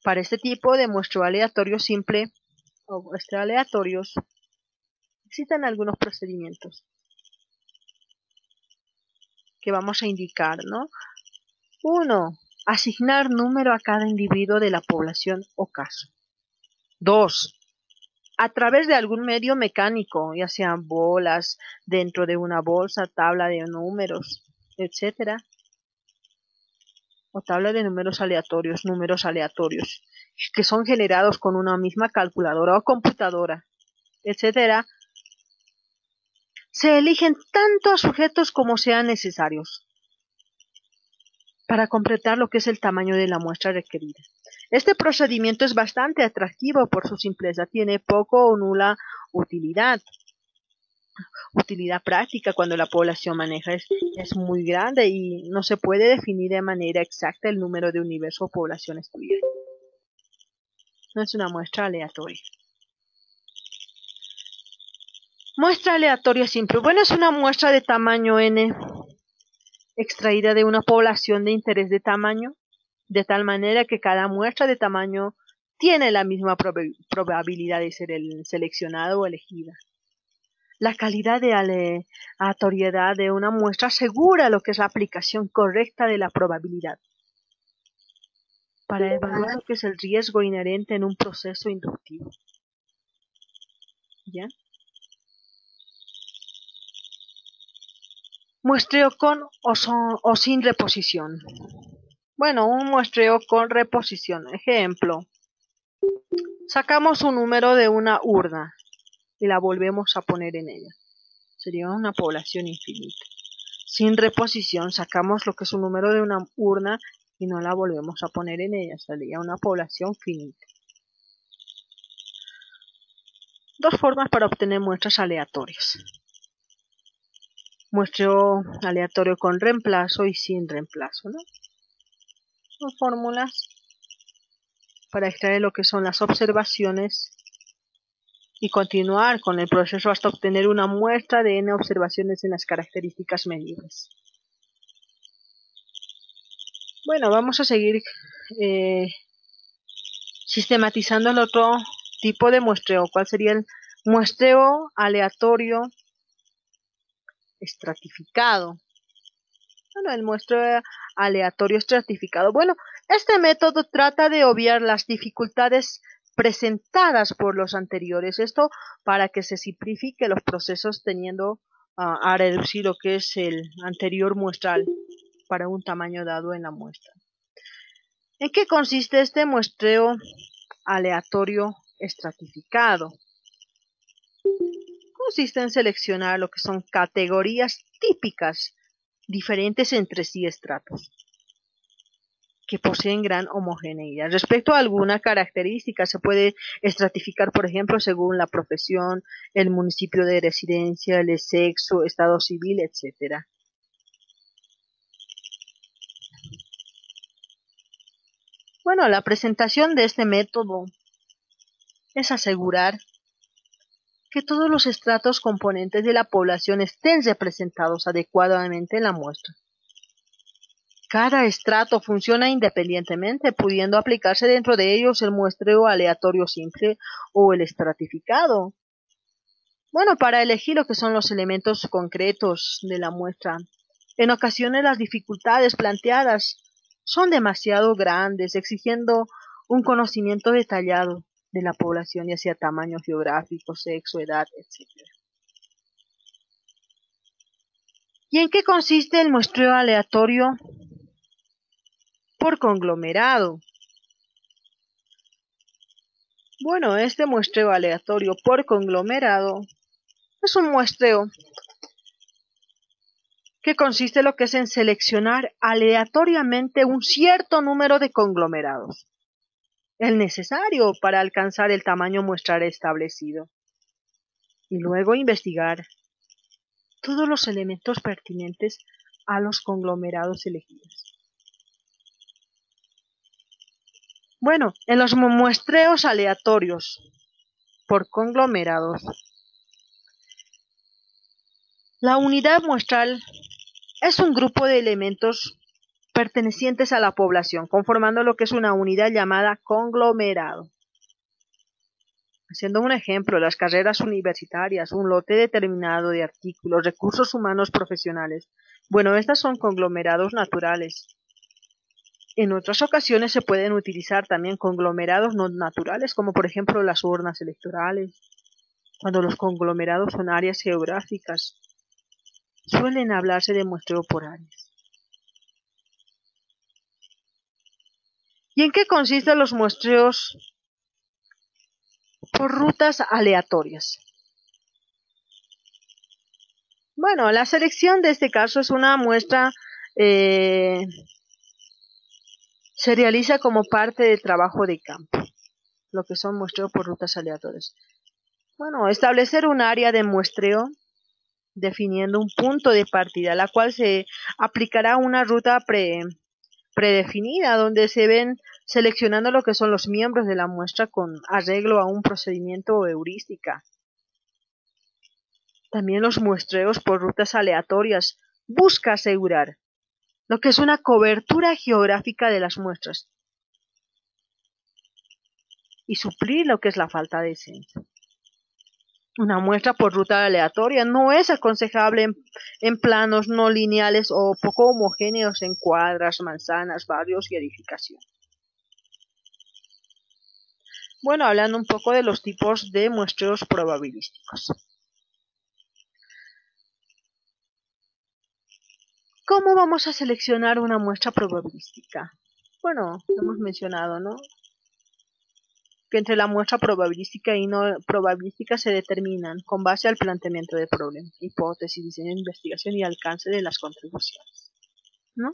Para este tipo de muestreo aleatorio simple o muestreo aleatorios, existen algunos procedimientos que vamos a indicar, 1. Asignar número a cada individuo de la población o caso. 2. A través de algún medio mecánico, ya sean bolas, dentro de una bolsa, tabla de números, etc. O tabla de números aleatorios, que son generados con una misma calculadora o computadora, etc. Se eligen tantos sujetos como sean necesarios para completar lo que es el tamaño de la muestra requerida. Este procedimiento es bastante atractivo por su simpleza, tiene poco o nula utilidad práctica cuando la población maneja es muy grande y no se puede definir de manera exacta el número de universo o población estudiada. No es una muestra aleatoria. Muestra aleatoria simple. Es una muestra de tamaño n extraída de una población de interés de tamaño, de tal manera que cada muestra de tamaño tiene la misma probabilidad de ser seleccionado o elegida. La calidad de aleatoriedad de una muestra asegura lo que es la aplicación correcta de la probabilidad para evaluar lo que es el riesgo inherente en un proceso inductivo. ¿Ya? Muestreo con o sin reposición. Un muestreo con reposición. Ejemplo. Sacamos un número de una urna y la volvemos a poner en ella. Sería una población infinita. Sin reposición, sacamos lo que es un número de una urna y no la volvemos a poner en ella. Sería una población finita. Dos formas para obtener muestras aleatorias. Muestreo aleatorio con reemplazo y sin reemplazo, Son fórmulas para extraer lo que son las observaciones y continuar con el proceso hasta obtener una muestra de n observaciones en las características medibles. Vamos a seguir sistematizando el otro tipo de muestreo. ¿Cuál sería el muestreo aleatorio estratificado? El muestreo aleatorio estratificado. Este método trata de obviar las dificultades presentadas por los anteriores. Esto para que se simplifique los procesos teniendo a reducir lo que es el anterior muestral para un tamaño dado en la muestra. ¿En qué consiste este muestreo aleatorio estratificado. Consiste en seleccionar lo que son categorías típicas diferentes entre sí estratos que poseen gran homogeneidad. Respecto a alguna característica, se puede estratificar, por ejemplo, según la profesión, el municipio de residencia, el sexo, estado civil, etc. Bueno, la presentación de este método es asegurar que todos los estratos componentes de la población estén representados adecuadamente en la muestra. Cada estrato funciona independientemente, pudiendo aplicarse dentro de ellos el muestreo aleatorio simple o el estratificado. Bueno, para elegir lo que son los elementos concretos de la muestra, en ocasiones las dificultades planteadas son demasiado grandes, exigiendo un conocimiento detallado de la población, ya sea tamaño geográfico, sexo, edad, etc. ¿Y en qué consiste el muestreo aleatorio por conglomerado? Bueno, este muestreo aleatorio por conglomerado es un muestreo que consiste en lo que es en seleccionar aleatoriamente un cierto número de conglomerados, el necesario para alcanzar el tamaño muestral establecido, y luego investigar todos los elementos pertinentes a los conglomerados elegidos. Bueno, en los muestreos aleatorios por conglomerados, la unidad muestral es un grupo de elementos pertenecientes a la población, conformando lo que es una unidad llamada conglomerado. Haciendo un ejemplo, las carreras universitarias, un lote determinado de artículos, recursos humanos profesionales. Bueno, estas son conglomerados naturales. En otras ocasiones se pueden utilizar también conglomerados no naturales, como por ejemplo las urnas electorales, cuando los conglomerados son áreas geográficas. Suelen hablarse de muestreo por áreas. ¿Y en qué consisten los muestreos por rutas aleatorias? Bueno, la selección de este caso es una muestra, se realiza como parte del trabajo de campo, lo que son muestreos por rutas aleatorias. Bueno, establecer un área de muestreo definiendo un punto de partida, la cual se aplicará una ruta predefinida, donde se ven seleccionando lo que son los miembros de la muestra con arreglo a un procedimiento o heurística. También los muestreos por rutas aleatorias busca asegurar lo que es una cobertura geográfica de las muestras y suplir lo que es la falta de censo. Una muestra por ruta aleatoria no es aconsejable en planos no lineales o poco homogéneos en cuadras, manzanas, barrios y edificaciones. Bueno, hablando un poco de los tipos de muestreos probabilísticos. ¿Cómo vamos a seleccionar una muestra probabilística? Bueno, hemos mencionado, ¿no?, que entre la muestra probabilística y no probabilística se determinan con base al planteamiento del problema, hipótesis, diseño de investigación y alcance de las contribuciones, ¿no?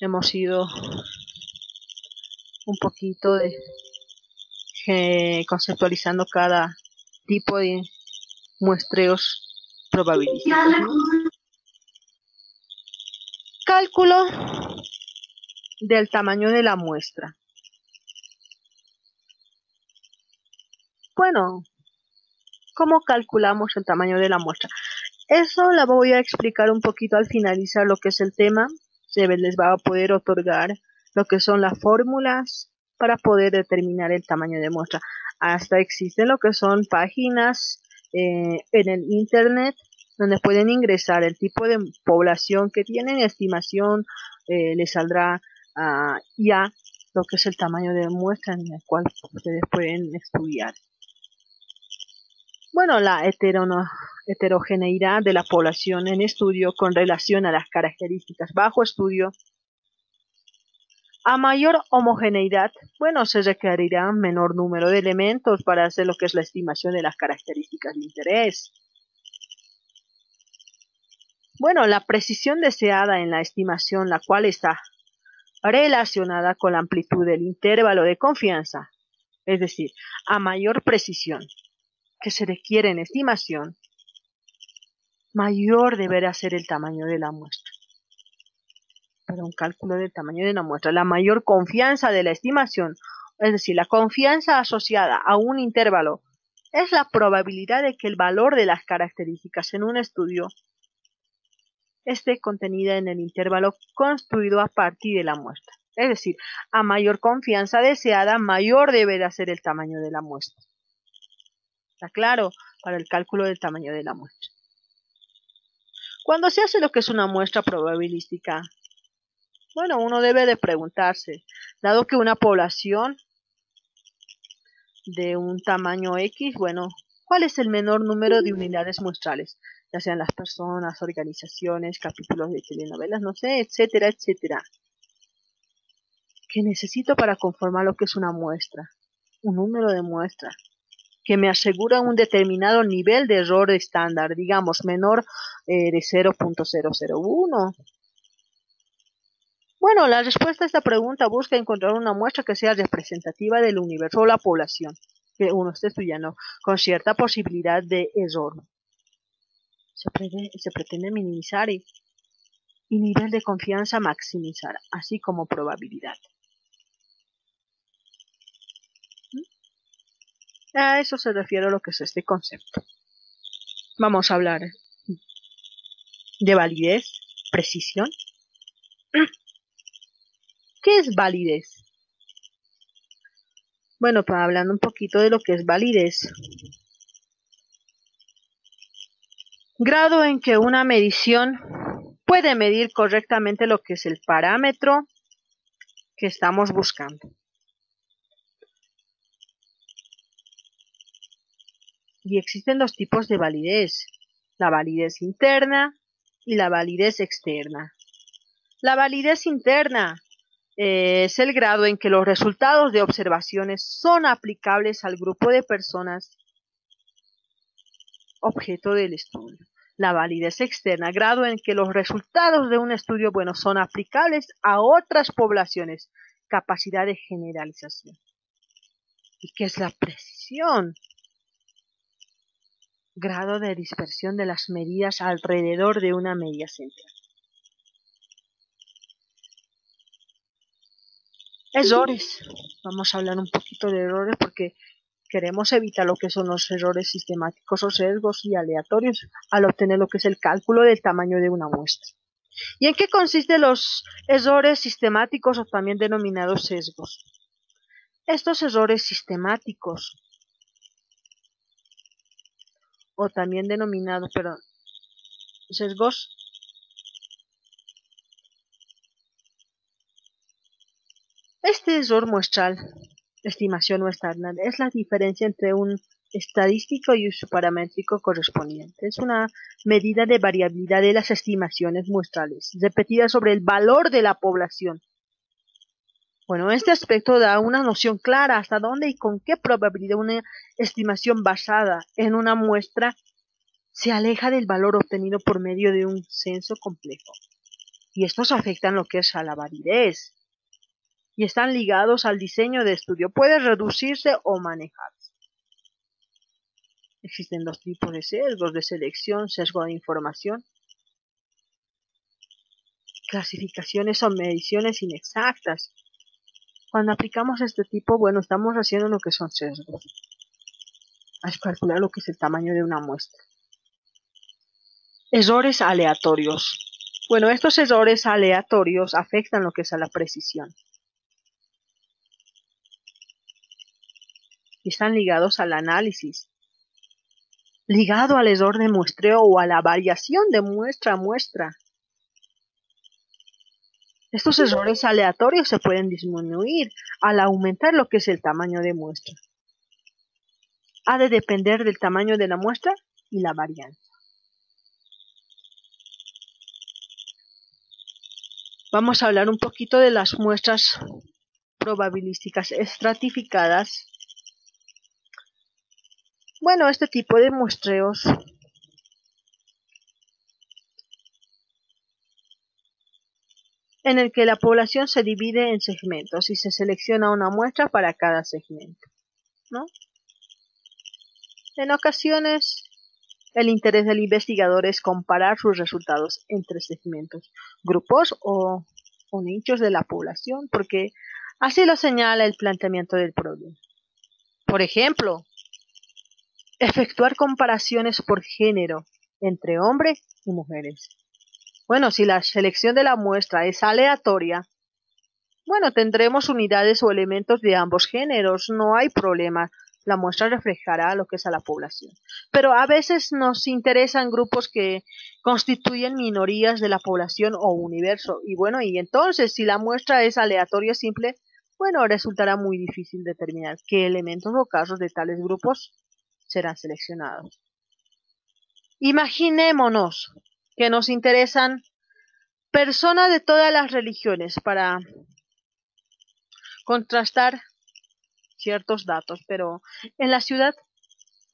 Hemos ido un poquito conceptualizando cada tipo de muestreos probabilísticos, ¿no? Cálculo del tamaño de la muestra. Bueno, ¿cómo calculamos el tamaño de la muestra? Eso la voy a explicar un poquito al finalizar lo que es el tema. Se les va a poder otorgar lo que son las fórmulas para poder determinar el tamaño de muestra. Hasta existen lo que son páginas en el internet donde pueden ingresar el tipo de población que tienen, estimación, les saldrá ya lo que es el tamaño de muestra en el cual ustedes pueden estudiar. Bueno, la heterogeneidad de la población en estudio con relación a las características bajo estudio A mayor homogeneidad, bueno, se requerirá menor número de elementos para hacer lo que es la estimación de las características de interés. Bueno, la precisión deseada en la estimación, la cual está relacionada con la amplitud del intervalo de confianza, es decir, a mayor precisión que se requiere en estimación, mayor deberá ser el tamaño de la muestra. Para un cálculo del tamaño de la muestra, la mayor confianza de la estimación, es decir, la confianza asociada a un intervalo, es la probabilidad de que el valor de las características en un estudio esté contenida en el intervalo construido a partir de la muestra. Es decir, a mayor confianza deseada, mayor deberá ser el tamaño de la muestra. ¿Está claro? Para el cálculo del tamaño de la muestra. Cuando se hace lo que es una muestra probabilística, bueno, uno debe de preguntarse, dado que una población de un tamaño X, bueno, ¿cuál es el menor número de unidades muestrales? Ya sean las personas, organizaciones, capítulos de telenovelas, no sé, etcétera, etcétera. ¿Qué necesito para conformar lo que es una muestra? Un número de muestra que me asegura un determinado nivel de error estándar, digamos, menor de 0.001. Bueno, la respuesta a esta pregunta busca encontrar una muestra que sea representativa del universo o la población que uno esté estudiando, con cierta posibilidad de error. Se pretende minimizar y nivel de confianza maximizar, así como probabilidad. A eso se refiere a lo que es este concepto. Vamos a hablar de validez, precisión. ¿Qué es validez? Bueno, pues hablando un poquito de lo que es validez. Grado en que una medición puede medir correctamente lo que es el parámetro que estamos buscando. Y existen dos tipos de validez, la validez interna y la validez externa. La validez interna es el grado en que los resultados de observaciones son aplicables al grupo de personas objeto del estudio. La validez externa, grado en que los resultados de un estudio, bueno, son aplicables a otras poblaciones, capacidad de generalización. ¿Y qué es la precisión? Grado de dispersión de las medidas alrededor de una media central. Errores. Vamos a hablar un poquito de errores porque queremos evitar lo que son los errores sistemáticos o sesgos y aleatorios al obtener lo que es el cálculo del tamaño de una muestra. ¿Y en qué consisten los errores sistemáticos o también denominados sesgos? Estos errores sistemáticos o también denominados, sesgos, este error muestral, estimación o estándar, es la diferencia entre un estadístico y su paramétrico correspondiente. Es una medida de variabilidad de las estimaciones muestrales, repetida sobre el valor de la población. Bueno, este aspecto da una noción clara hasta dónde y con qué probabilidad una estimación basada en una muestra se aleja del valor obtenido por medio de un censo complejo. Y estos afectan lo que es a la validez y están ligados al diseño de estudio. Puede reducirse o manejarse. Existen dos tipos de sesgos de selección, sesgo de información, clasificaciones o mediciones inexactas. Cuando aplicamos este tipo, bueno, estamos haciendo lo que son sesgos. Hay que calcular lo que es el tamaño de una muestra. Errores aleatorios. Bueno, estos errores aleatorios afectan lo que es a la precisión. Y están ligados al análisis, ligado al error de muestreo o a la variación de muestra a muestra. Estos errores aleatorios se pueden disminuir al aumentar lo que es el tamaño de muestra. Ha de depender del tamaño de la muestra y la varianza. Vamos a hablar un poquito de las muestras probabilísticas estratificadas. Bueno, este tipo de muestreos en el que la población se divide en segmentos y se selecciona una muestra para cada segmento, ¿no? En ocasiones, el interés del investigador es comparar sus resultados entre segmentos, grupos o nichos de la población, porque así lo señala el planteamiento del problema. Por ejemplo, efectuar comparaciones por género entre hombres y mujeres. Bueno, si la selección de la muestra es aleatoria, bueno, tendremos unidades o elementos de ambos géneros, no hay problema. La muestra reflejará lo que es a la población. Pero a veces nos interesan grupos que constituyen minorías de la población o universo. Y bueno, y entonces, si la muestra es aleatoria simple, bueno, resultará muy difícil determinar qué elementos o casos de tales grupos serán seleccionados. Imaginémonos que nos interesan personas de todas las religiones para contrastar ciertos datos, pero en la ciudad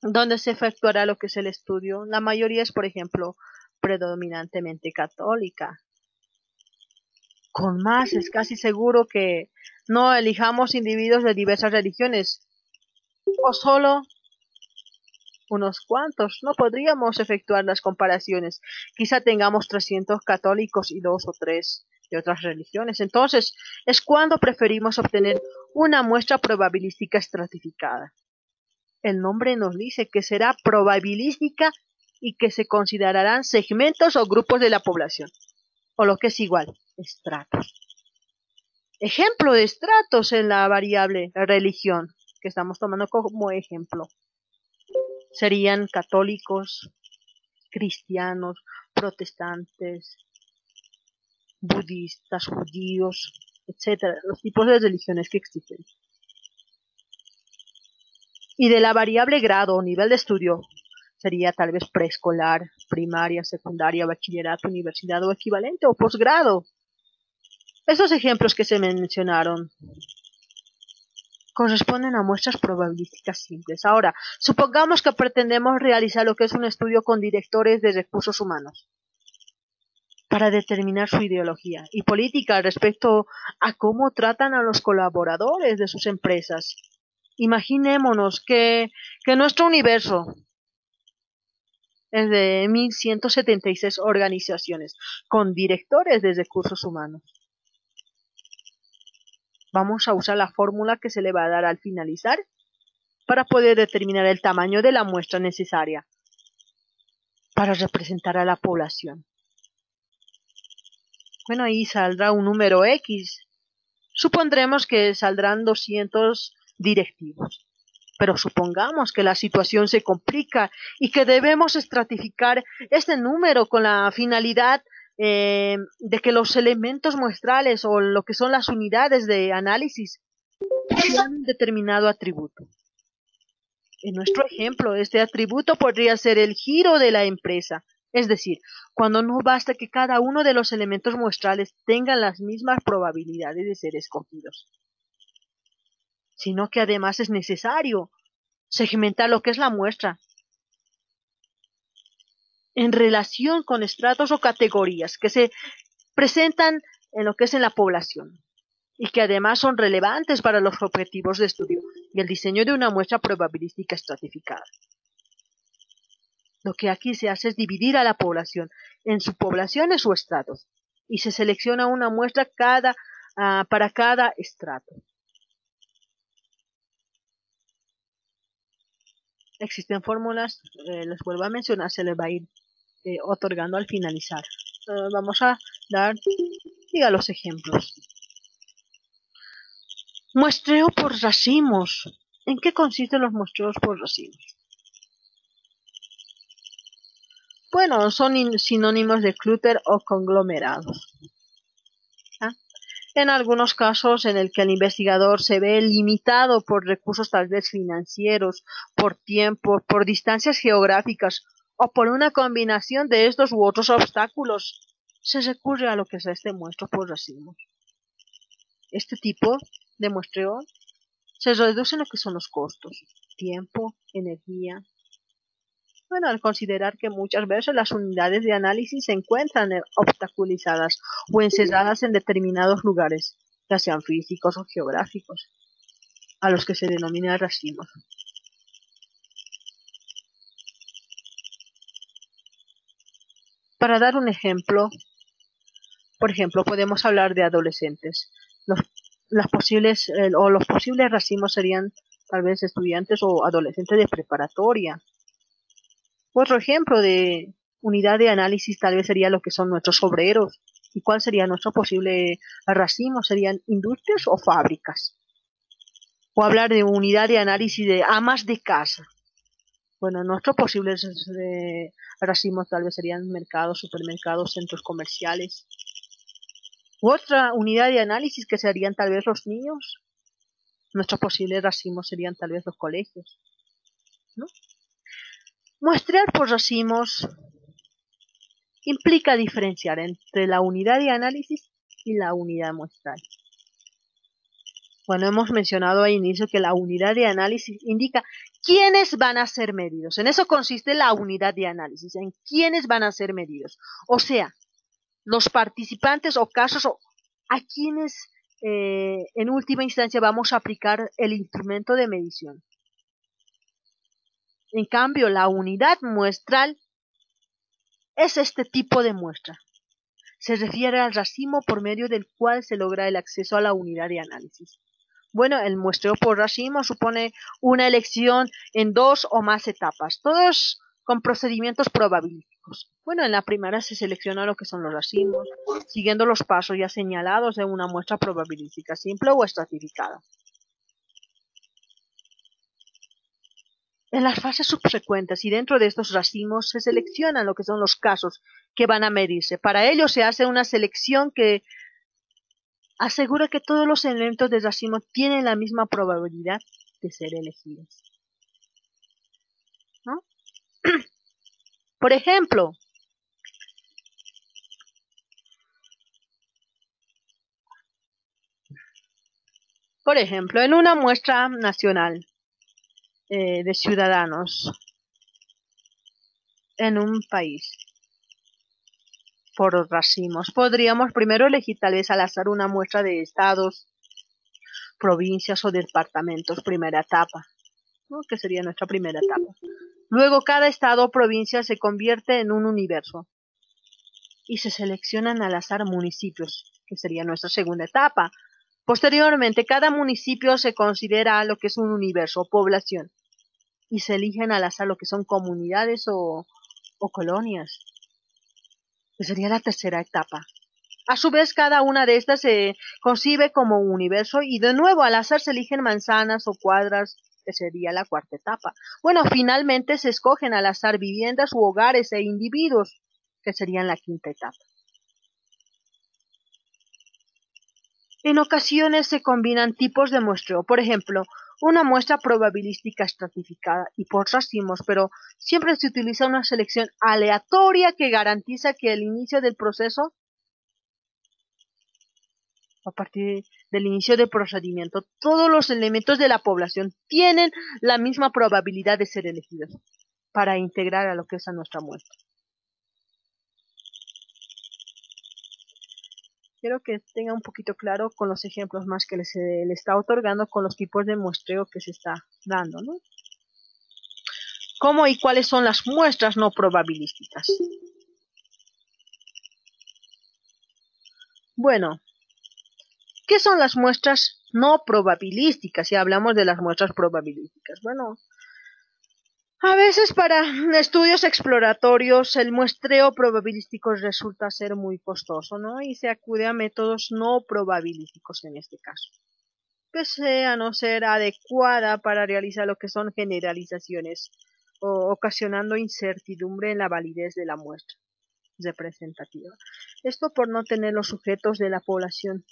donde se efectuará lo que es el estudio, la mayoría es, por ejemplo, predominantemente católica. Con más, es casi seguro que no elijamos individuos de diversas religiones, o solo unos cuantos. No podríamos efectuar las comparaciones. Quizá tengamos 300 católicos y 2 o 3 de otras religiones. Entonces, es cuando preferimos obtener una muestra probabilística estratificada. El nombre nos dice que será probabilística y que se considerarán segmentos o grupos de la población, o lo que es igual, estratos. Ejemplo de estratos en la variable religión, que estamos tomando como ejemplo, serían católicos, cristianos, protestantes, budistas, judíos, etcétera, los tipos de religiones que existen. Y de la variable grado o nivel de estudio, sería tal vez preescolar, primaria, secundaria, bachillerato, universidad o equivalente o posgrado. Esos ejemplos que se mencionaron corresponden a muestras probabilísticas simples. Ahora, supongamos que pretendemos realizar lo que es un estudio con directores de recursos humanos para determinar su ideología y política respecto a cómo tratan a los colaboradores de sus empresas. Imaginémonos que nuestro universo es de 1176 organizaciones con directores de recursos humanos. Vamos a usar la fórmula que se le va a dar al finalizar para poder determinar el tamaño de la muestra necesaria para representar a la población. Bueno, ahí saldrá un número X. Supondremos que saldrán 200 directivos. Pero supongamos que la situación se complica y que debemos estratificar este número con la finalidad de que los elementos muestrales o lo que son las unidades de análisis tengan un determinado atributo. En nuestro ejemplo, este atributo podría ser el giro de la empresa, es decir, cuando no basta que cada uno de los elementos muestrales tengan las mismas probabilidades de ser escogidos, sino que además es necesario segmentar lo que es la muestra en relación con estratos o categorías que se presentan en lo que es en la población y que además son relevantes para los objetivos de estudio y el diseño de una muestra probabilística estratificada. Lo que aquí se hace es dividir a la población en subpoblaciones o estratos y se selecciona una muestra para cada estrato. Existen fórmulas, les vuelvo a mencionar, se les va a ir otorgando al finalizar. Vamos a dar, los ejemplos. Muestreo por racimos. ¿En qué consisten los muestreos por racimos? Bueno, son sinónimos de clúster o conglomerados. En algunos casos en el que el investigador se ve limitado por recursos tal vez financieros, por tiempo, por distancias geográficas o por una combinación de estos u otros obstáculos. se recurre a lo que es este muestreo por racimos. Este tipo de muestreo se reduce en lo que son los costos, tiempo, energía. Bueno, al considerar que muchas veces las unidades de análisis se encuentran obstaculizadas o encerradas en determinados lugares, ya sean físicos o geográficos, a los que se denomina racimos. Para dar un ejemplo, por ejemplo, podemos hablar de adolescentes. Los posibles racimos serían tal vez estudiantes o adolescentes de preparatoria. Otro ejemplo de unidad de análisis tal vez sería lo que son nuestros obreros. ¿Y cuál sería nuestro posible racimo? ¿Serían industrias o fábricas? O hablar de unidad de análisis de amas de casa. Bueno, nuestros posibles racimos tal vez serían mercados, supermercados, centros comerciales. Otra unidad de análisis que serían tal vez los niños. Nuestros posibles racimos serían tal vez los colegios, ¿no? Muestrear por racimos implica diferenciar entre la unidad de análisis y la unidad muestral. Bueno, hemos mencionado al inicio que la unidad de análisis indica quiénes van a ser medidos. En eso consiste la unidad de análisis, en quiénes van a ser medidos. O sea, los participantes o casos a quienes en última instancia vamos a aplicar el instrumento de medición. En cambio, la unidad muestral es este tipo de muestra. Se refiere al racimo por medio del cual se logra el acceso a la unidad de análisis. Bueno, el muestreo por racimo supone una elección en 2 o más etapas, todos con procedimientos probabilísticos. Bueno, en la primera se selecciona lo que son los racimos, siguiendo los pasos ya señalados de una muestra probabilística simple o estratificada. En las fases subsecuentes y dentro de estos racimos se seleccionan lo que son los casos que van a medirse. Para ello se hace una selección que asegura que todos los elementos del racimo tienen la misma probabilidad de ser elegidos, ¿no? Por ejemplo, en una muestra nacional de ciudadanos en un país por racimos, podríamos primero elegir tal vez al azar una muestra de estados, provincias o departamentos, primera etapa, ¿no? Que sería nuestra primera etapa. Luego cada estado o provincia se convierte en un universo y se seleccionan al azar municipios, que sería nuestra segunda etapa. Posteriormente, cada municipio se considera lo que es un universo o población y se eligen al azar lo que son comunidades o colonias, que sería la tercera etapa. A su vez, cada una de estas se concibe como un universo y de nuevo al azar se eligen manzanas o cuadras, que sería la cuarta etapa. Bueno, finalmente se escogen al azar viviendas u hogares e individuos, que serían la quinta etapa. En ocasiones se combinan tipos de muestreo, por ejemplo, una muestra probabilística estratificada y por racimos, pero siempre se utiliza una selección aleatoria que garantiza que al inicio del proceso, a partir del inicio del procedimiento, todos los elementos de la población tienen la misma probabilidad de ser elegidos para integrar a lo que es a nuestra muestra. Quiero que tenga un poquito claro con los ejemplos más que se le está otorgando con los tipos de muestreo que se está dando, ¿no? ¿Cómo y cuáles son las muestras no probabilísticas? Bueno, ¿qué son las muestras no probabilísticas? Si hablamos de las muestras probabilísticas. Bueno, a veces para estudios exploratorios el muestreo probabilístico resulta ser muy costoso, ¿no? Y se acude a métodos no probabilísticos en este caso, pese a no ser adecuada para realizar lo que son generalizaciones, ocasionando incertidumbre en la validez de la muestra representativa. Esto por no tener los sujetos de la población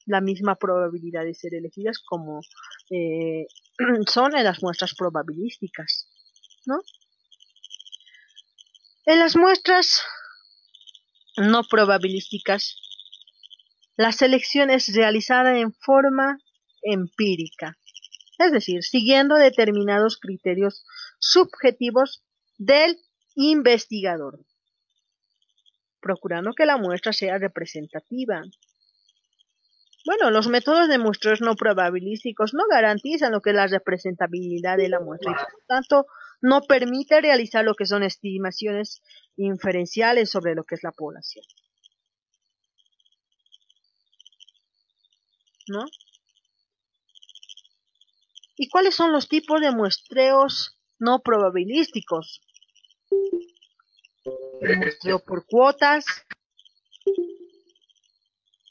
la misma probabilidad de ser elegidas como son en las muestras probabilísticas, ¿no? En las muestras no probabilísticas, la selección es realizada en forma empírica, es decir, siguiendo determinados criterios subjetivos del investigador, procurando que la muestra sea representativa. Bueno, los métodos de muestreos no probabilísticos no garantizan lo que es la representabilidad de la muestra y por lo tanto no permite realizar lo que son estimaciones inferenciales sobre lo que es la población, ¿no? ¿Y cuáles son los tipos de muestreos no probabilísticos? El muestreo por cuotas,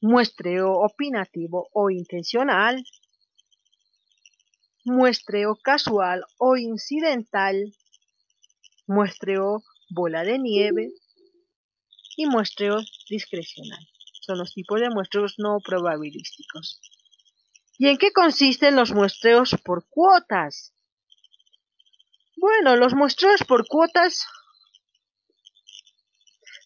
muestreo opinativo o intencional, muestreo casual o incidental, muestreo bola de nieve y muestreo discrecional. Son los tipos de muestreos no probabilísticos. ¿Y en qué consisten los muestreos por cuotas? Bueno, los muestreos por cuotas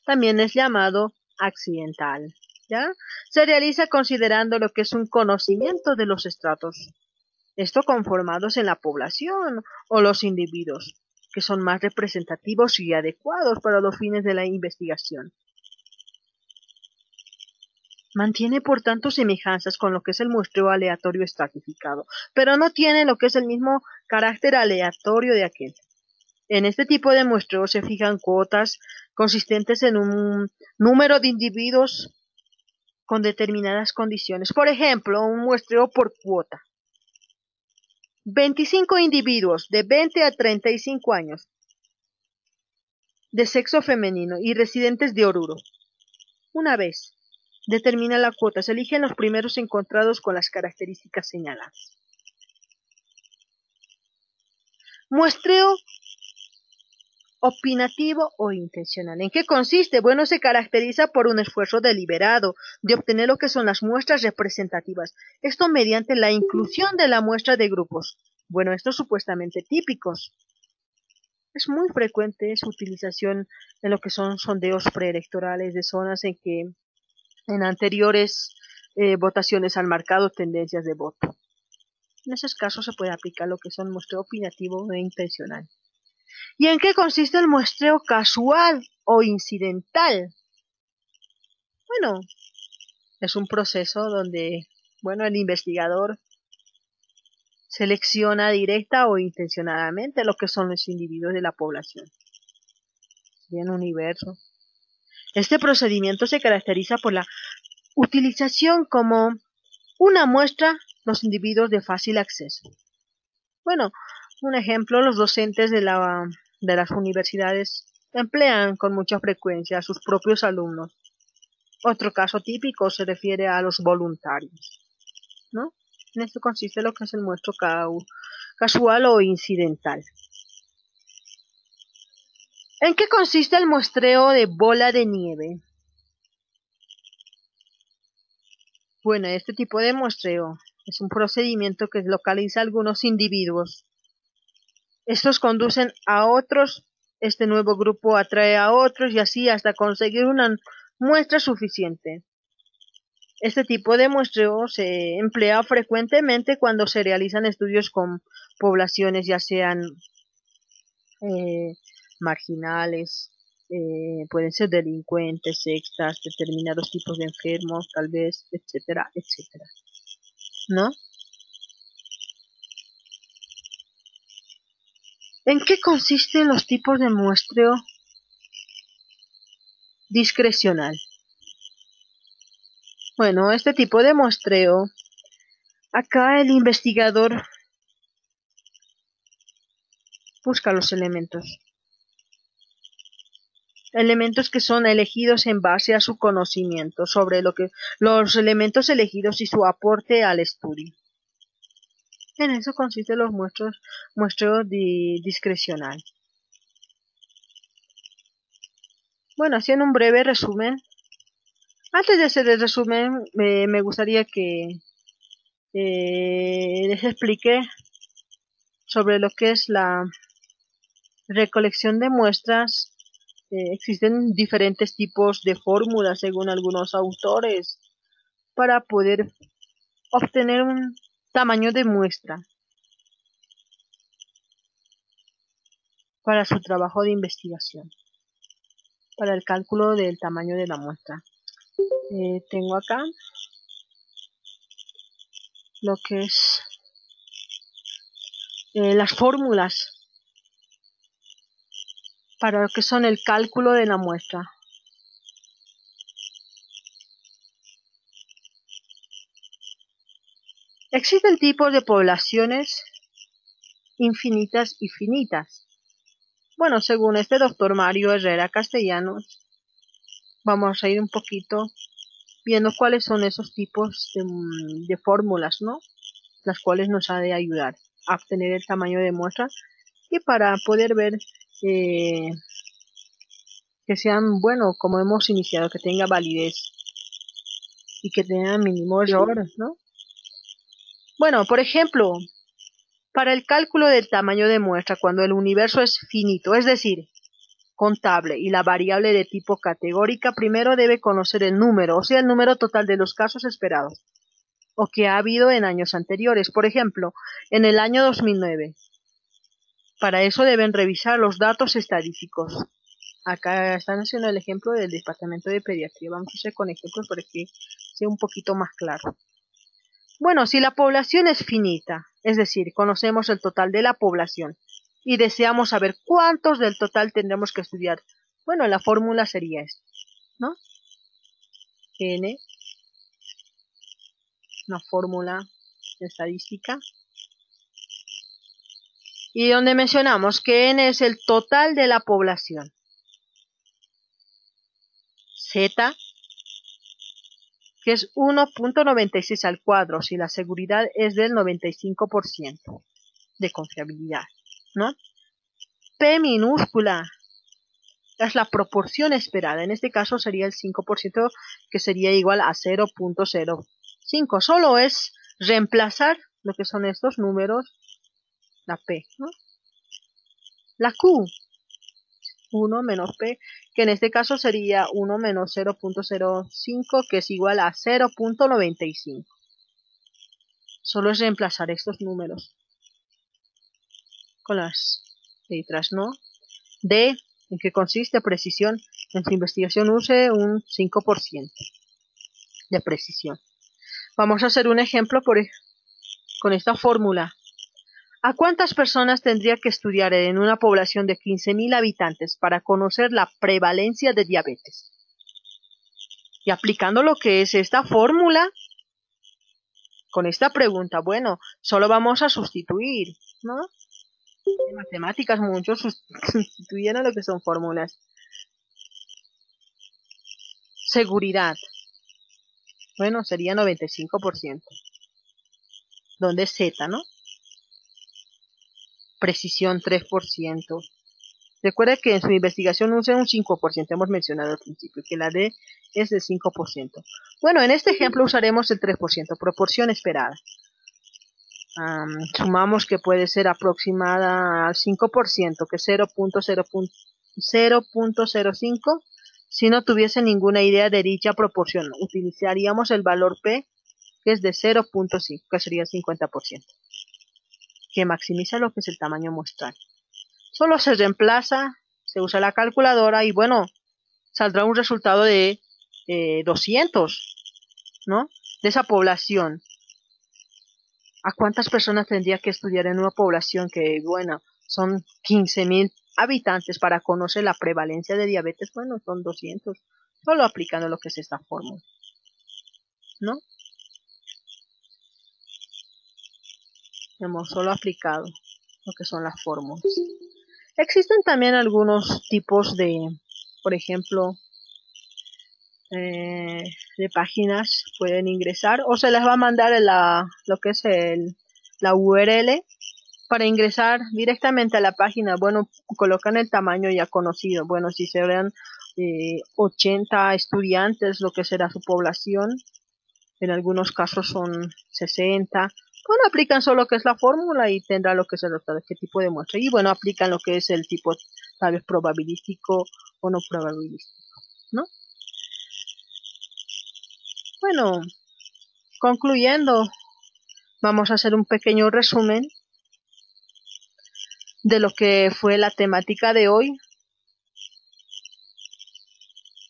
también es llamado accidental, ¿ya? Se realiza considerando lo que es un conocimiento de los estratos, esto conformados en la población o los individuos, que son más representativos y adecuados para los fines de la investigación. Mantiene por tanto semejanzas con lo que es el muestreo aleatorio estratificado, pero no tiene lo que es el mismo carácter aleatorio de aquel. En este tipo de muestreo se fijan cuotas consistentes en un número de individuos con determinadas condiciones. Por ejemplo, un muestreo por cuota. 25 individuos de 20 a 35 años, de sexo femenino y residentes de Oruro. Una vez determina la cuota, se eligen los primeros encontrados con las características señaladas. Muestreo opinativo o intencional. ¿En qué consiste? Bueno, se caracteriza por un esfuerzo deliberado de obtener lo que son las muestras representativas. Esto mediante la inclusión de la muestra de grupos. Bueno, estos supuestamente típicos. Es muy frecuente su utilización en lo que son sondeos preelectorales de zonas en que en anteriores votaciones han marcado tendencias de voto. En esos casos se puede aplicar lo que son muestreo opinativo e intencional. ¿Y en qué consiste el muestreo casual o incidental? Bueno, es un proceso donde, bueno, el investigador selecciona directa o intencionadamente lo que son los individuos de la población. Bien, universo. Este procedimiento se caracteriza por la utilización como una muestra los individuos de fácil acceso. Bueno, un ejemplo, los docentes de las universidades emplean con mucha frecuencia a sus propios alumnos. Otro caso típico se refiere a los voluntarios, ¿no? En esto consiste lo que es el muestreo casual o incidental. ¿En qué consiste el muestreo de bola de nieve? Bueno, este tipo de muestreo es un procedimiento que localiza a algunos individuos. Estos conducen a otros, este nuevo grupo atrae a otros y así hasta conseguir una muestra suficiente. Este tipo de muestreo se emplea frecuentemente cuando se realizan estudios con poblaciones ya sean marginales, pueden ser delincuentes, sectas, determinados tipos de enfermos, tal vez, etcétera, etcétera, ¿no? ¿En qué consisten los tipos de muestreo discrecional? Bueno, este tipo de muestreo, acá el investigador busca los elementos que son elegidos en base a su conocimiento sobre los elementos elegidos y su aporte al estudio. En eso consisten los muestreos discrecional. Bueno, haciendo un breve resumen. Antes de hacer el resumen, me gustaría que les explique sobre lo que es la recolección de muestras existen diferentes tipos de fórmulas según algunos autores para poder obtener un tamaño de muestra para su trabajo de investigación, para el cálculo del tamaño de la muestra. Tengo acá lo que es las fórmulas para lo que son el cálculo de la muestra. Existen tipos de poblaciones infinitas y finitas. Bueno, según este doctor Mario Herrera Castellanos, vamos a ir un poquito viendo cuáles son esos tipos de fórmulas, ¿no? Las cuales nos ha de ayudar a obtener el tamaño de muestra y para poder ver que sean, bueno, como hemos iniciado, que tenga validez y que tenga mínimo error, ¿no? Bueno, por ejemplo, para el cálculo del tamaño de muestra cuando el universo es finito, es decir, contable y la variable de tipo categórica, primero debe conocer el número, o sea, el número total de los casos esperados o que ha habido en años anteriores. Por ejemplo, en el año 2009. Para eso deben revisar los datos estadísticos. Acá están haciendo el ejemplo del Departamento de Pediatría. Vamos a hacer con ejemplos para que sea un poquito más claro. Bueno, si la población es finita, es decir, conocemos el total de la población y deseamos saber cuántos del total tendremos que estudiar, bueno, la fórmula sería esta, ¿no? N, una fórmula estadística, y donde mencionamos que N es el total de la población. Z, que es 1.96 al cuadro, si la seguridad es del 95% de confiabilidad, ¿no? P minúscula es la proporción esperada, en este caso sería el 5%, que sería igual a 0.05. Solo es reemplazar lo que son estos números, la P, ¿no? La Q, 1 menos P, que en este caso sería 1 menos 0.05, que es igual a 0.95. Solo es reemplazar estos números con las letras, ¿no? D, ¿en qué consiste? Precisión. En su investigación use un 5% de precisión. Vamos a hacer un ejemplo con esta fórmula. ¿A cuántas personas tendría que estudiar en una población de 15.000 habitantes para conocer la prevalencia de diabetes? Y aplicando lo que es esta fórmula, con esta pregunta, bueno, solo vamos a sustituir, ¿no? En matemáticas muchos sustituyen lo que son fórmulas. Seguridad. Bueno, sería 95%. ¿Dónde es Z, no? Precisión 3%. Recuerda que en su investigación usa un 5%, hemos mencionado al principio, que la D es del 5%. Bueno, en este ejemplo usaremos el 3%, proporción esperada. Sumamos que puede ser aproximada al 5%, que es 0.05. Si no tuviese ninguna idea de dicha proporción, utilizaríamos el valor P, que es de 0.5, que sería el 50%, que maximiza lo que es el tamaño muestral. Solo se reemplaza, se usa la calculadora y bueno, saldrá un resultado de 200, ¿no? De esa población. ¿A cuántas personas tendría que estudiar en una población que, bueno, son 15.000 habitantes para conocer la prevalencia de diabetes? Bueno, son 200, solo aplicando lo que es esta fórmula, ¿no? Hemos solo aplicado lo que son las fórmulas. Existen también algunos tipos de, por ejemplo, de páginas pueden ingresar o se les va a mandar lo que es la URL para ingresar directamente a la página. Bueno, colocan el tamaño ya conocido. Bueno, si serán 80 estudiantes, lo que será su población. En algunos casos son 60 Bueno, aplican solo lo que es la fórmula y tendrá lo que es el resultado, qué tipo de muestra. Y bueno, aplican lo que es el tipo tal vez probabilístico o no probabilístico, ¿no? Bueno, concluyendo, vamos a hacer un pequeño resumen de lo que fue la temática de hoy.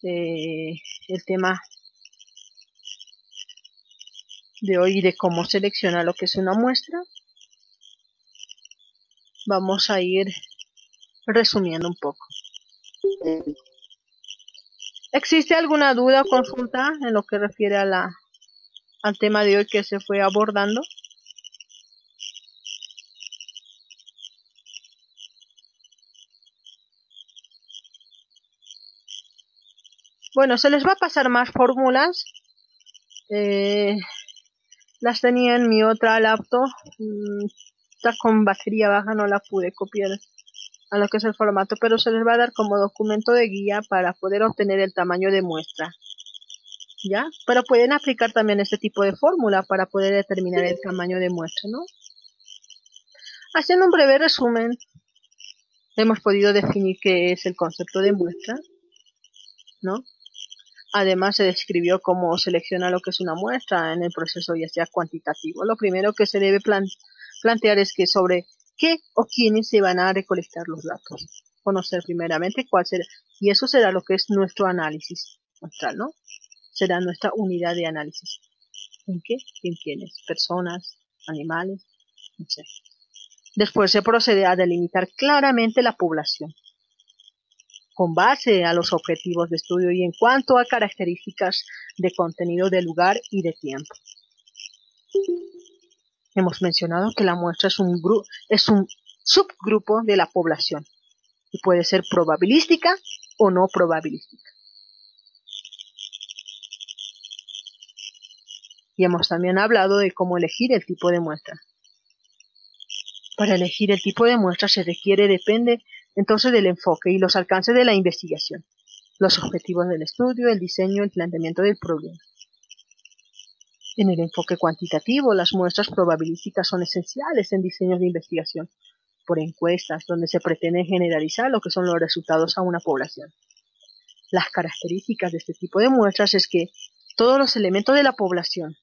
El tema de hoy de cómo seleccionar lo que es una muestra. Vamos a ir resumiendo un poco. ¿Existe alguna duda o consulta en lo que refiere al tema de hoy que se fue abordando? Bueno, se les va a pasar más fórmulas. Las tenía en mi otra laptop. Está con batería baja, no la pude copiar a lo que es el formato, pero se les va a dar como documento de guía para poder obtener el tamaño de muestra. ¿Ya? Pero pueden aplicar también este tipo de fórmula para poder determinar el tamaño de muestra, ¿no? Haciendo un breve resumen, hemos podido definir qué es el concepto de muestra, ¿no? Además, se describió cómo seleccionar lo que es una muestra en el proceso ya sea cuantitativo. Lo primero que se debe plantear es que sobre qué o quiénes se van a recolectar los datos. Conocer primeramente cuál será, y eso será lo que es nuestro análisis muestral, ¿no? Será nuestra unidad de análisis. ¿En qué? ¿En quiénes? Personas, animales, no sé. Después se procede a delimitar claramente la población con base a los objetivos de estudio y en cuanto a características de contenido de lugar y de tiempo. Hemos mencionado que la muestra es un subgrupo de la población y puede ser probabilística o no probabilística. Y hemos también hablado de cómo elegir el tipo de muestra. Para elegir el tipo de muestra depende entonces del enfoque y los alcances de la investigación, los objetivos del estudio, el diseño, el planteamiento del problema. En el enfoque cuantitativo, las muestras probabilísticas son esenciales en diseños de investigación por encuestas, donde se pretende generalizar lo que son los resultados a una población. Las características de este tipo de muestras es que todos los elementos de la población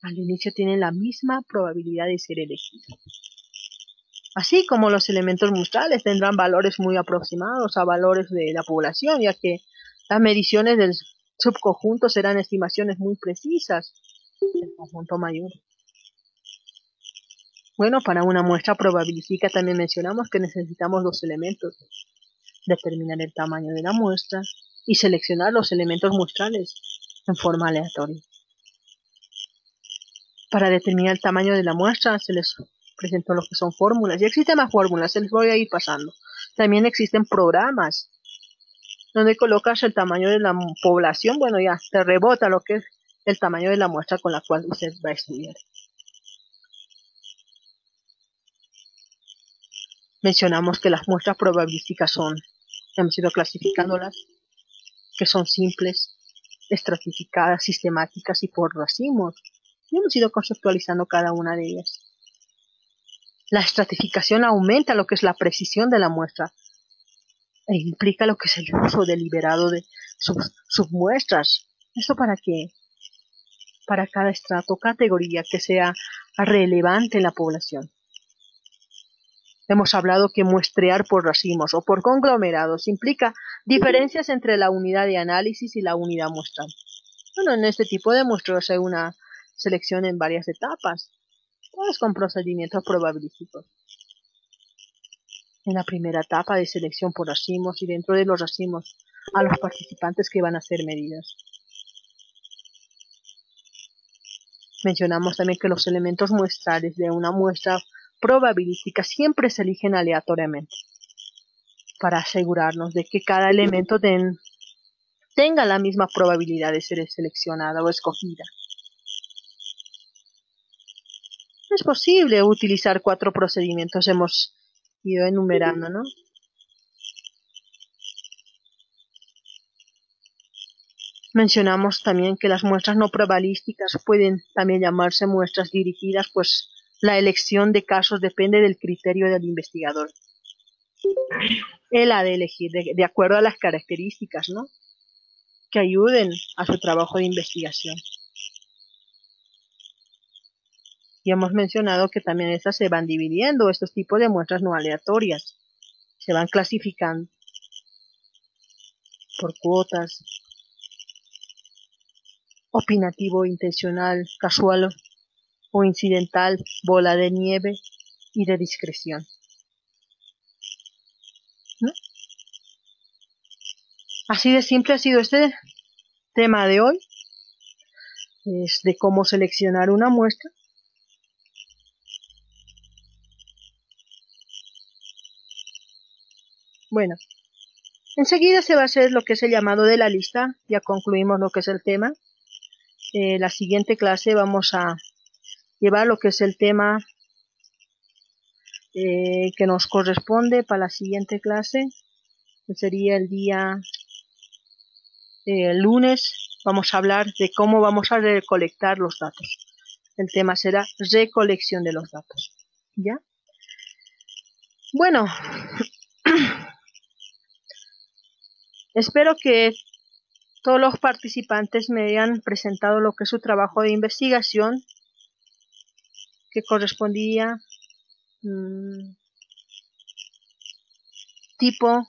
al inicio tienen la misma probabilidad de ser elegidos. Así como los elementos muestrales tendrán valores muy aproximados a valores de la población, ya que las mediciones del subconjunto serán estimaciones muy precisas del conjunto mayor. Bueno, para una muestra probabilística también mencionamos que necesitamos dos elementos: determinar el tamaño de la muestra y seleccionar los elementos muestrales en forma aleatoria. Para determinar el tamaño de la muestra se les presentó lo que son fórmulas, y existen más fórmulas, se les voy a ir pasando. También existen programas donde colocas el tamaño de la población, bueno, ya te rebota lo que es el tamaño de la muestra con la cual usted va a estudiar. Mencionamos que las muestras probabilísticas hemos ido clasificándolas, que son simples, estratificadas, sistemáticas y por racimos, y hemos ido conceptualizando cada una de ellas. La estratificación aumenta lo que es la precisión de la muestra e implica lo que es el uso deliberado de submuestras. ¿Esto para qué? Para cada estrato o categoría que sea relevante en la población. Hemos hablado que muestrear por racimos o por conglomerados implica diferencias entre la unidad de análisis y la unidad muestral. Bueno, en este tipo de muestreos hay una selección en varias etapas, todas con procedimientos probabilísticos. En la primera etapa de selección por racimos y dentro de los racimos a los participantes que van a hacer medidas. Mencionamos también que los elementos muestrales de una muestra probabilística siempre se eligen aleatoriamente para asegurarnos de que cada elemento tenga la misma probabilidad de ser seleccionada o escogida. Es posible utilizar 4 procedimientos, hemos ido enumerando, ¿no? Mencionamos también que las muestras no probabilísticas pueden también llamarse muestras dirigidas, pues la elección de casos depende del criterio del investigador. Él ha de elegir de acuerdo a las características, ¿no?, que ayuden a su trabajo de investigación. Y hemos mencionado que también estas se van dividiendo, estos tipos de muestras no aleatorias, se van clasificando por cuotas, opinativo, intencional, casual o incidental, bola de nieve y de discreción, ¿no? Así de simple ha sido este tema de hoy, es de cómo seleccionar una muestra. Bueno, enseguida se va a hacer lo que es el llamado de la lista, ya concluimos lo que es el tema. La siguiente clase vamos a llevar lo que es el tema que nos corresponde para la siguiente clase, que sería el día lunes. Vamos a hablar de cómo vamos a recolectar los datos. El tema será recolección de los datos, ¿ya? Bueno, espero que todos los participantes me hayan presentado lo que es su trabajo de investigación, que correspondía tipo,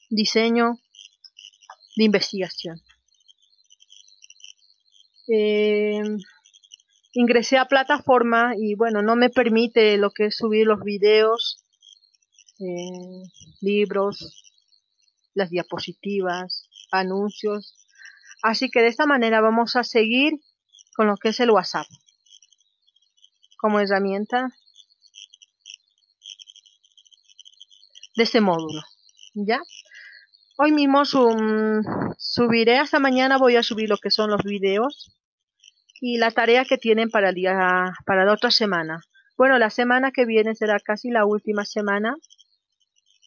diseño de investigación. Ingresé a plataforma y bueno, no me permite lo que es subir los videos, libros, las diapositivas, anuncios. Así que de esta manera vamos a seguir con lo que es el WhatsApp como herramienta de este módulo, ¿ya? Hoy mismo subiré, hasta mañana voy a subir lo que son los videos y la tarea que tienen para la otra semana. Bueno, la semana que viene será casi la última semana,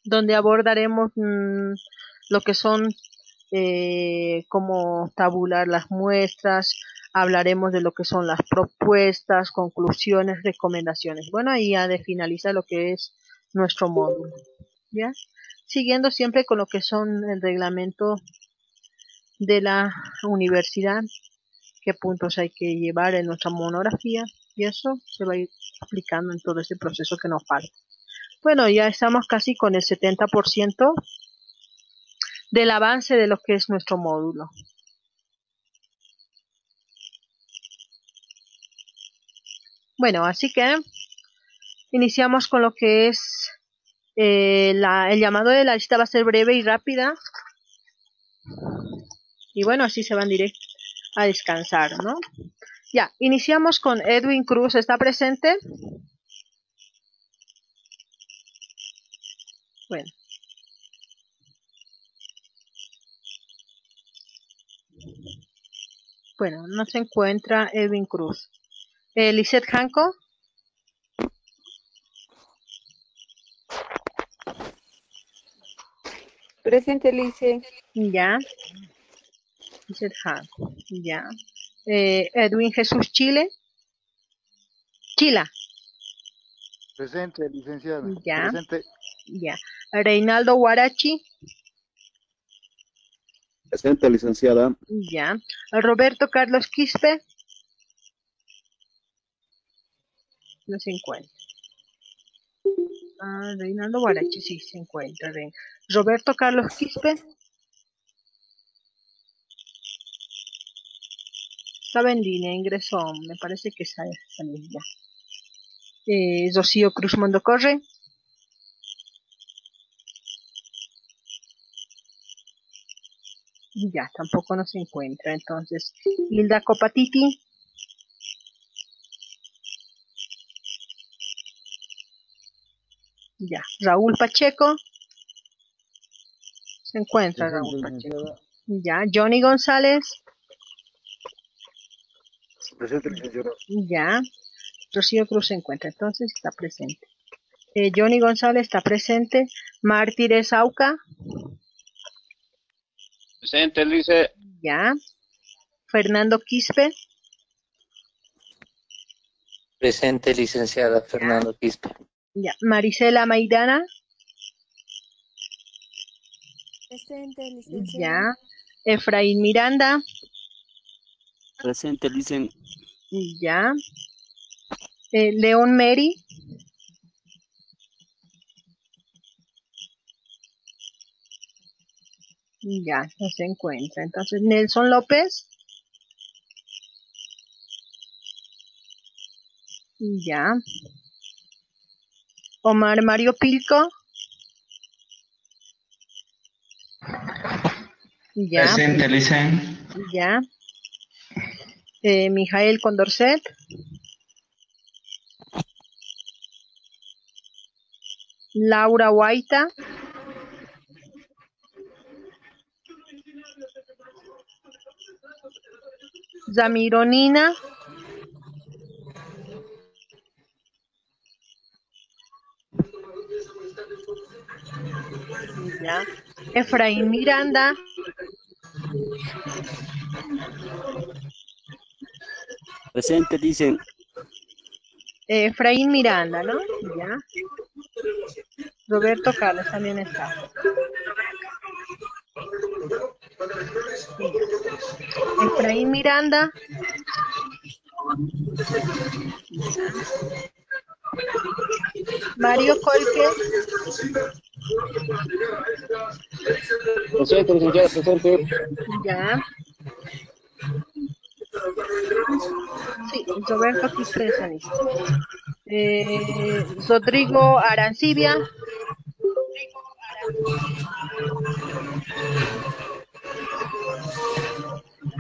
donde abordaremos lo que son cómo tabular las muestras, hablaremos de lo que son las propuestas, conclusiones, recomendaciones. Bueno, ahí ya de finaliza lo que es nuestro módulo, ¿ya? Siguiendo siempre con lo que son el reglamento de la universidad, qué puntos hay que llevar en nuestra monografía, y eso se va a ir aplicando en todo este proceso que nos falta. Bueno, ya estamos casi con el 70% del avance de lo que es nuestro módulo. Bueno, así que iniciamos con lo que es el llamado de la lista. Va a ser breve y rápida. Y bueno, así se van directo a descansar, ¿no? Ya, iniciamos con Edwin Cruz. ¿Está presente? Bueno. Bueno, no se encuentra Edwin Cruz. Lisette Hanco. Presente, Lice. Ya. Lisette Hanco. Ya. Edwin Jesús Chile. Chila. Presente, licenciada. Ya. Presente. Ya. Reinaldo Guarachi. Presente, licenciada. Ya. Roberto Carlos Quispe. No se encuentra. Reinaldo Guarachi sí se encuentra. Bien. Roberto Carlos Quispe. Estaba en línea, ingresó. Me parece que salió ya. Rocío Cruz Mondocorre. Ya, tampoco no se encuentra. Entonces, Hilda Copatiti. Ya, Raúl Pacheco. Se encuentra Presente, Raúl Pacheco. licenciada. Ya, Johnny González. Presente, licenciada. Ya, Rocío Cruz se encuentra. Entonces, está presente. Johnny González está presente. Mártires Auca. Presente, Lice. Ya. Fernando Quispe. Presente, licenciada Fernando Quispe. Ya. Marisela Maidana. Presente, Ya. licenciada. Efraín Miranda. Presente, licen. Ya. León Meri. Ya, no se encuentra. Entonces, Nelson López. Ya. Omar Mario Pilco. Ya. Presente, licen. Ya. Mijael Condorcet. Laura Guaita. Zamiro Nina. Ya. Efraín Miranda. Presente, licen. Efraín Miranda, ¿no? Ya. Roberto Carlos también está. Efraín Miranda. Mario Colque. Presente, licenciada, presente. Ya. Sí, Roberto Quispe está listo. Rodrigo Arancibia.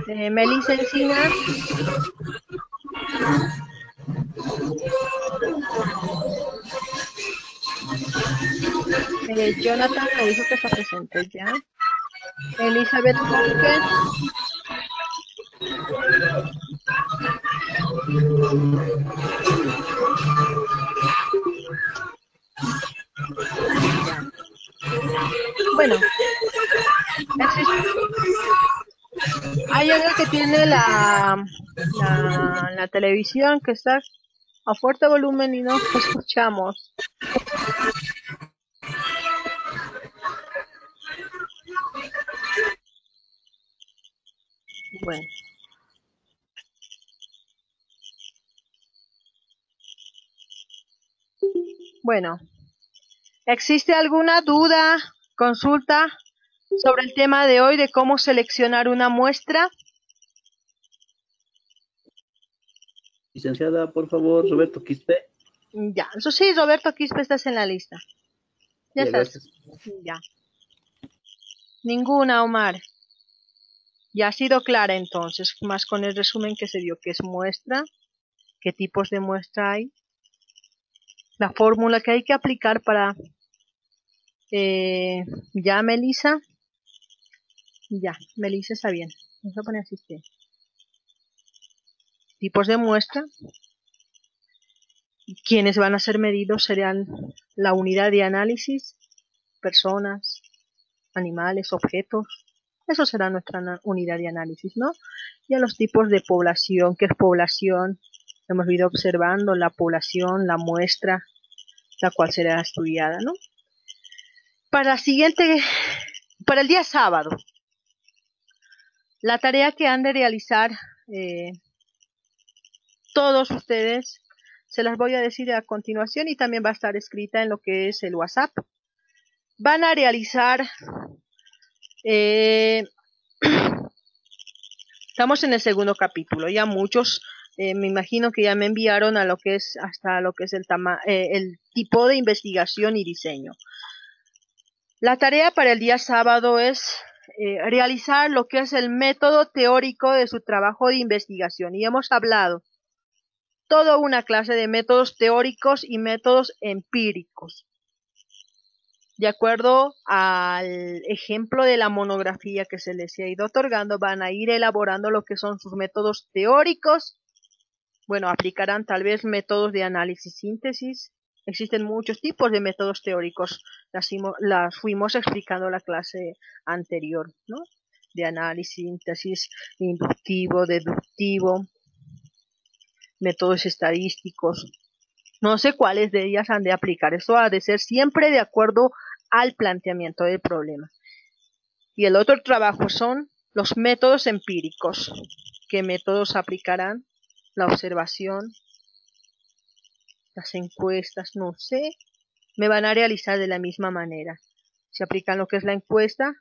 Melissa Encina. Jonathan me dijo que está presente ya. Elizabeth Jorge. Ya. Bueno, hay alguien que tiene la televisión que está a fuerte volumen y no escuchamos. Bueno. Bueno, ¿existe alguna duda, consulta sobre el tema de hoy de cómo seleccionar una muestra? Licenciada, por favor, Roberto Quispe. Ya, eso sí, Roberto Quispe, estás en la lista. Ya Ya, estás. gracias. Ya. Ninguna, Omar. Ya ha sido clara entonces, más con el resumen que se dio, qué es muestra, qué tipos de muestra hay, la fórmula que hay que aplicar para... ya, Melissa. Ya, Melissa está bien. Vamos a poner así. Tipos de muestra. Quienes van a ser medidos serán la unidad de análisis, personas, animales, objetos. Eso será nuestra unidad de análisis, ¿no? Y a los tipos de población, ¿qué es población? Hemos ido observando la población, la muestra, la cual será estudiada, ¿no? Para el día sábado, la tarea que han de realizar todos ustedes, se las voy a decir a continuación y también va a estar escrita en lo que es el WhatsApp. Van a realizar, estamos en el segundo capítulo, ya muchos, me imagino que ya me enviaron a lo que es, hasta lo que es el tipo de investigación y diseño. La tarea para el día sábado es realizar lo que es el método teórico de su trabajo de investigación. Y hemos hablado toda una clase de métodos teóricos y métodos empíricos. De acuerdo al ejemplo de la monografía que se les ha ido otorgando, van a ir elaborando lo que son sus métodos teóricos. Bueno, aplicarán tal vez métodos de análisis síntesis. Existen muchos tipos de métodos teóricos. Las fuimos explicando en la clase anterior, ¿no? de análisis, síntesis, inductivo, deductivo, métodos estadísticos. No sé cuáles de ellas han de aplicar. Esto ha de ser siempre de acuerdo al planteamiento del problema. Y el otro trabajo son los métodos empíricos. ¿Qué métodos aplicarán? La observación, las encuestas, no sé, me van a realizar de la misma manera. Si aplican lo que es la encuesta,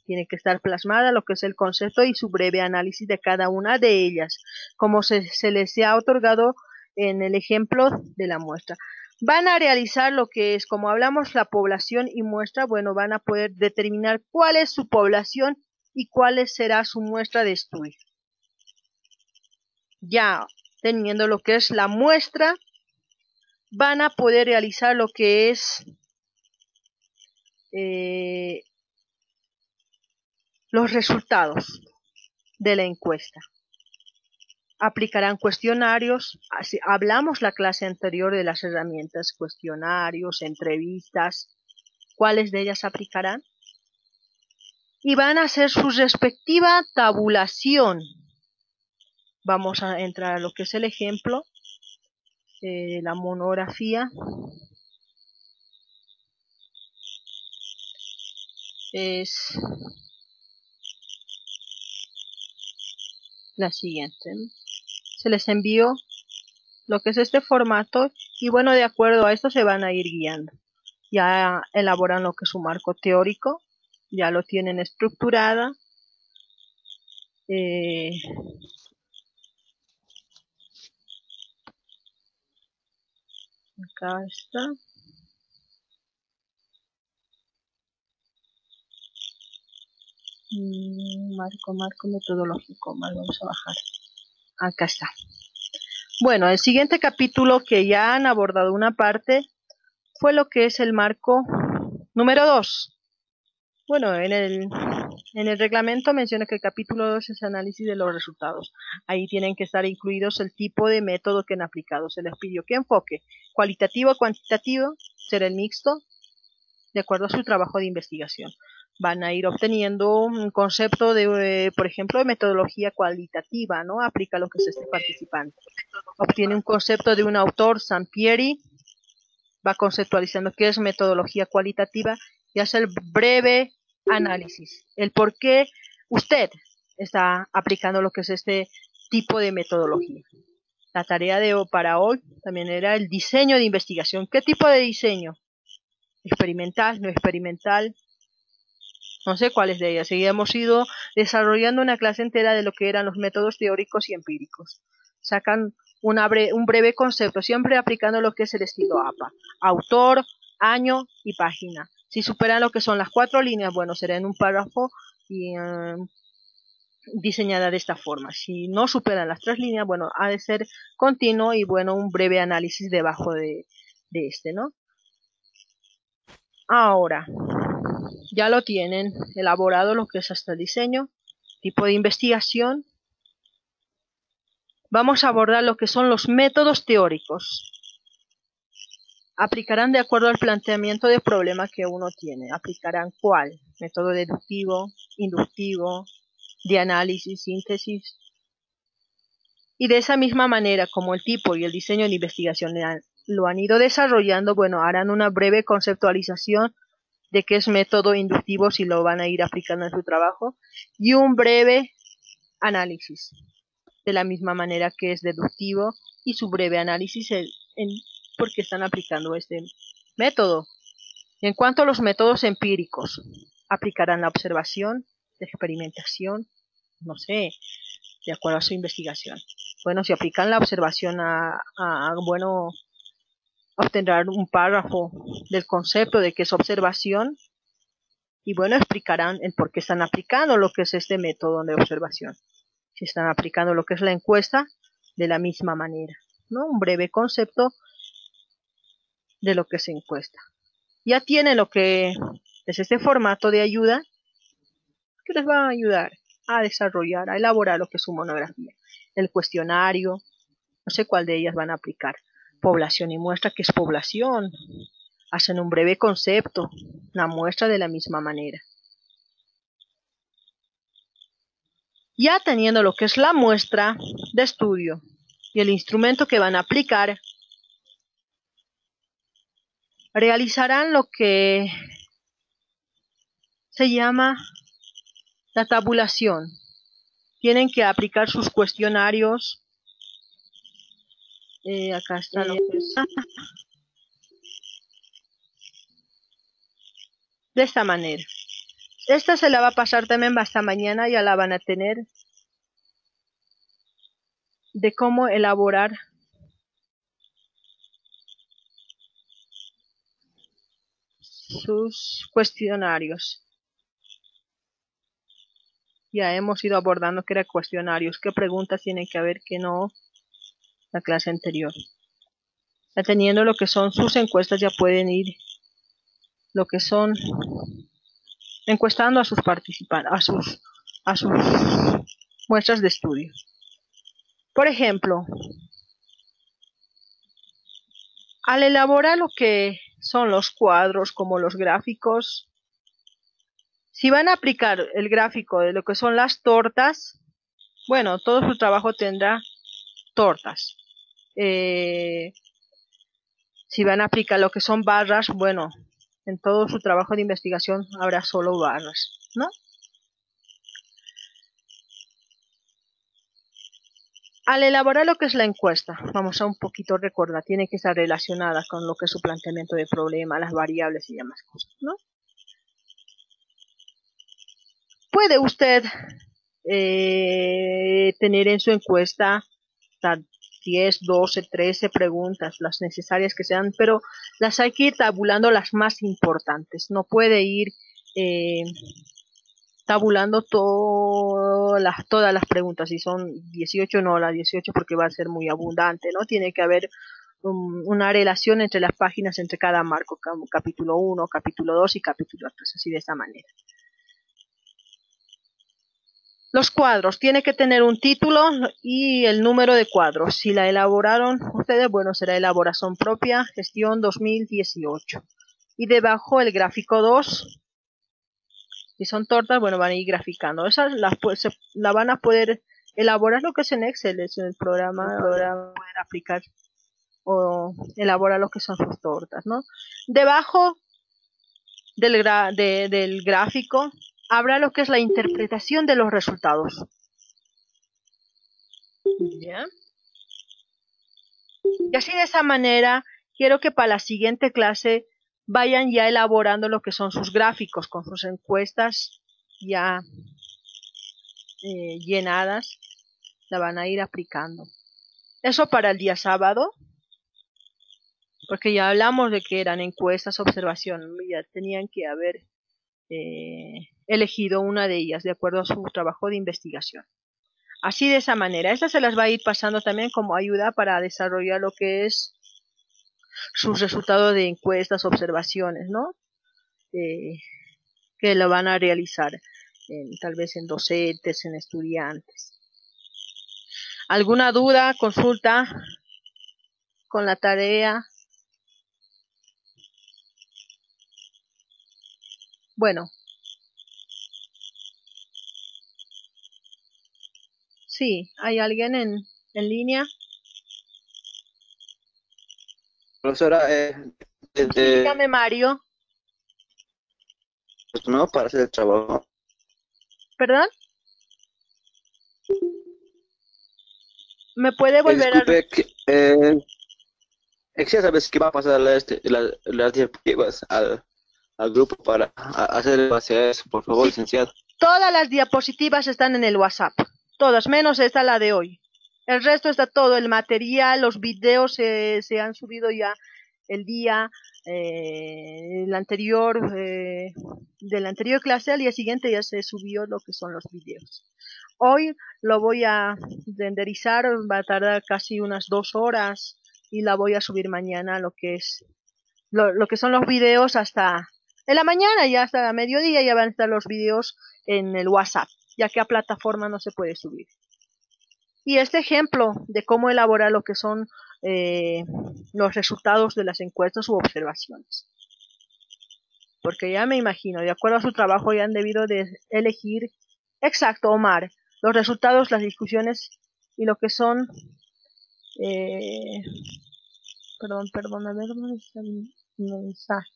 tiene que estar plasmada lo que es el concepto y su breve análisis de cada una de ellas, como se les ha otorgado en el ejemplo de la muestra. Van a realizar lo que es, como hablamos, la población y muestra, bueno, van a poder determinar cuál es su población y cuál será su muestra de estudio. Ya teniendo lo que es la muestra, van a poder realizar lo que es los resultados de la encuesta. Aplicarán cuestionarios, hablamos la clase anterior de las herramientas, cuestionarios, entrevistas, ¿cuáles de ellas aplicarán? Y van a hacer su respectiva tabulación. Vamos a entrar a lo que es el ejemplo, la monografía. Es la siguiente. Se les envió lo que es este formato y bueno, de acuerdo a esto se van a ir guiando. Ya elaboran lo que es su marco teórico, ya lo tienen estructurada. Acá está. Marco metodológico, vamos a bajar. Acá está. Bueno, el siguiente capítulo que ya han abordado una parte fue lo que es el marco número 2. Bueno, en el reglamento menciona que el capítulo 2 es análisis de los resultados. Ahí tienen que estar incluidos el tipo de método que han aplicado. Se les pidió que enfoque cualitativo o cuantitativo, será el mixto, de acuerdo a su trabajo de investigación. Van a ir obteniendo un concepto de, por ejemplo, de metodología cualitativa, ¿no? Aplica lo que es este participante. Obtiene un concepto de un autor, Sampieri, va conceptualizando qué es metodología cualitativa y hace el breve análisis, el por qué usted está aplicando lo que es este tipo de metodología. La tarea para hoy también era el diseño de investigación. ¿Qué tipo de diseño? Experimental, no experimental, no sé cuáles de ellas. Seguimos ido desarrollando una clase entera de lo que eran los métodos teóricos y empíricos. Sacan un breve concepto, siempre aplicando lo que es el estilo APA. Autor, año y página. Si superan lo que son las 4 líneas, bueno, será en un párrafo y diseñada de esta forma. Si no superan las 3 líneas, bueno, ha de ser continuo y bueno, un breve análisis debajo de este, ¿no? Ahora, ya lo tienen elaborado lo que es hasta el diseño, tipo de investigación. Vamos a abordar lo que son los métodos teóricos. Aplicarán de acuerdo al planteamiento de problema que uno tiene. ¿Aplicarán cuál? Método deductivo, inductivo, de análisis, síntesis. Y de esa misma manera, como el tipo y el diseño de investigación lo han ido desarrollando, bueno, harán una breve conceptualización de qué es método inductivo si lo van a ir aplicando en su trabajo y un breve análisis de la misma manera que es deductivo y su breve análisis en por qué están aplicando este método. En cuanto a los métodos empíricos, aplicarán la observación, la experimentación, no sé, de acuerdo a su investigación. Bueno, si aplican la observación bueno, obtendrán un párrafo del concepto de qué es observación y bueno, explicarán el por qué están aplicando lo que es este método de observación. Si están aplicando lo que es la encuesta, de la misma manera, ¿no? Un breve concepto de lo que se encuesta. Ya tiene lo que es este formato de ayuda que les va a ayudar a desarrollar, a elaborar lo que es su monografía. El cuestionario, no sé cuál de ellas van a aplicar. Población y muestra, ¿qué es población? Hacen un breve concepto, la muestra de la misma manera. Ya teniendo lo que es la muestra de estudio y el instrumento que van a aplicar, realizarán lo que se llama la tabulación. Tienen que aplicar sus cuestionarios. Acá está lo que es. De esta manera. Esta se la va a pasar también hasta mañana, ya la van a tener, de cómo elaborar sus cuestionarios. Ya hemos ido abordando qué eran cuestionarios, qué preguntas tienen que haber, que no, la clase anterior. Ya teniendo lo que son sus encuestas, ya pueden ir lo que son encuestando a sus participantes, a sus muestras de estudio. Por ejemplo, al elaborar lo que son los cuadros como los gráficos, si van a aplicar el gráfico de lo que son las tortas, bueno, todo su trabajo tendrá tortas. Si van a aplicar lo que son barras, bueno, en todo su trabajo de investigación habrá solo barras, ¿no? Al elaborar lo que es la encuesta, vamos a un poquito recordar, tiene que estar relacionada con lo que es su planteamiento de problema, las variables y demás cosas, ¿no? Puede usted tener en su encuesta 10, 12, 13 preguntas, las necesarias que sean, pero las hay que ir tabulando las más importantes. No puede ir tabulando todas las preguntas. Si son 18, no las 18 porque va a ser muy abundante, ¿no? Tiene que haber una relación entre las páginas, entre cada marco, capítulo 1, capítulo 2 y capítulo 3, así de esa manera. Los cuadros, tiene que tener un título y el número de cuadros. Si la elaboraron ustedes, bueno, será elaboración propia, gestión 2018. Y debajo el gráfico 2. Si son tortas, bueno, van a ir graficando. Esas la van a poder elaborar lo que es en Excel, es en el programa, poder aplicar o elaborar lo que son sus tortas, ¿no? Debajo del gráfico habrá lo que es la interpretación de los resultados. ¿Ya? Y así de esa manera, quiero que para la siguiente clase vayan ya elaborando lo que son sus gráficos con sus encuestas ya llenadas, la van a ir aplicando. Eso para el día sábado, porque ya hablamos de que eran encuestas, observación, ya tenían que haber elegido una de ellas de acuerdo a su trabajo de investigación. Así de esa manera, esta se las va a ir pasando también como ayuda para desarrollar lo que es sus resultados de encuestas, observaciones, ¿no? Que lo van a realizar tal vez en docentes, en estudiantes. ¿Alguna duda, consulta con la tarea? Bueno. Sí, ¿hay alguien en línea? Profesora, Sí, dígame, Mario. no, para hacer el trabajo. ¿Perdón? ¿Me puede volver Disculpe, quisiera saber si va a pasar las diapositivas al grupo para hacer base a eso, por favor, licenciado. Todas las diapositivas están en el WhatsApp, todas, menos esta, la de hoy. El resto está todo, el material, los videos se han subido ya el día el anterior, de la anterior clase, al día siguiente ya se subió lo que son los videos. Hoy lo voy a renderizar, va a tardar casi unas 2 horas y la voy a subir mañana lo que es lo que son los videos hasta en la mañana, ya hasta mediodía ya van a estar los videos en el WhatsApp, ya que a plataforma no se puede subir. Y este ejemplo de cómo elaborar lo que son los resultados de las encuestas u observaciones. Porque ya me imagino, de acuerdo a su trabajo ya han debido de elegir, exacto, Omar, los resultados, las discusiones y lo que son, eh, perdón, a ver, ¿dónde está el mensaje?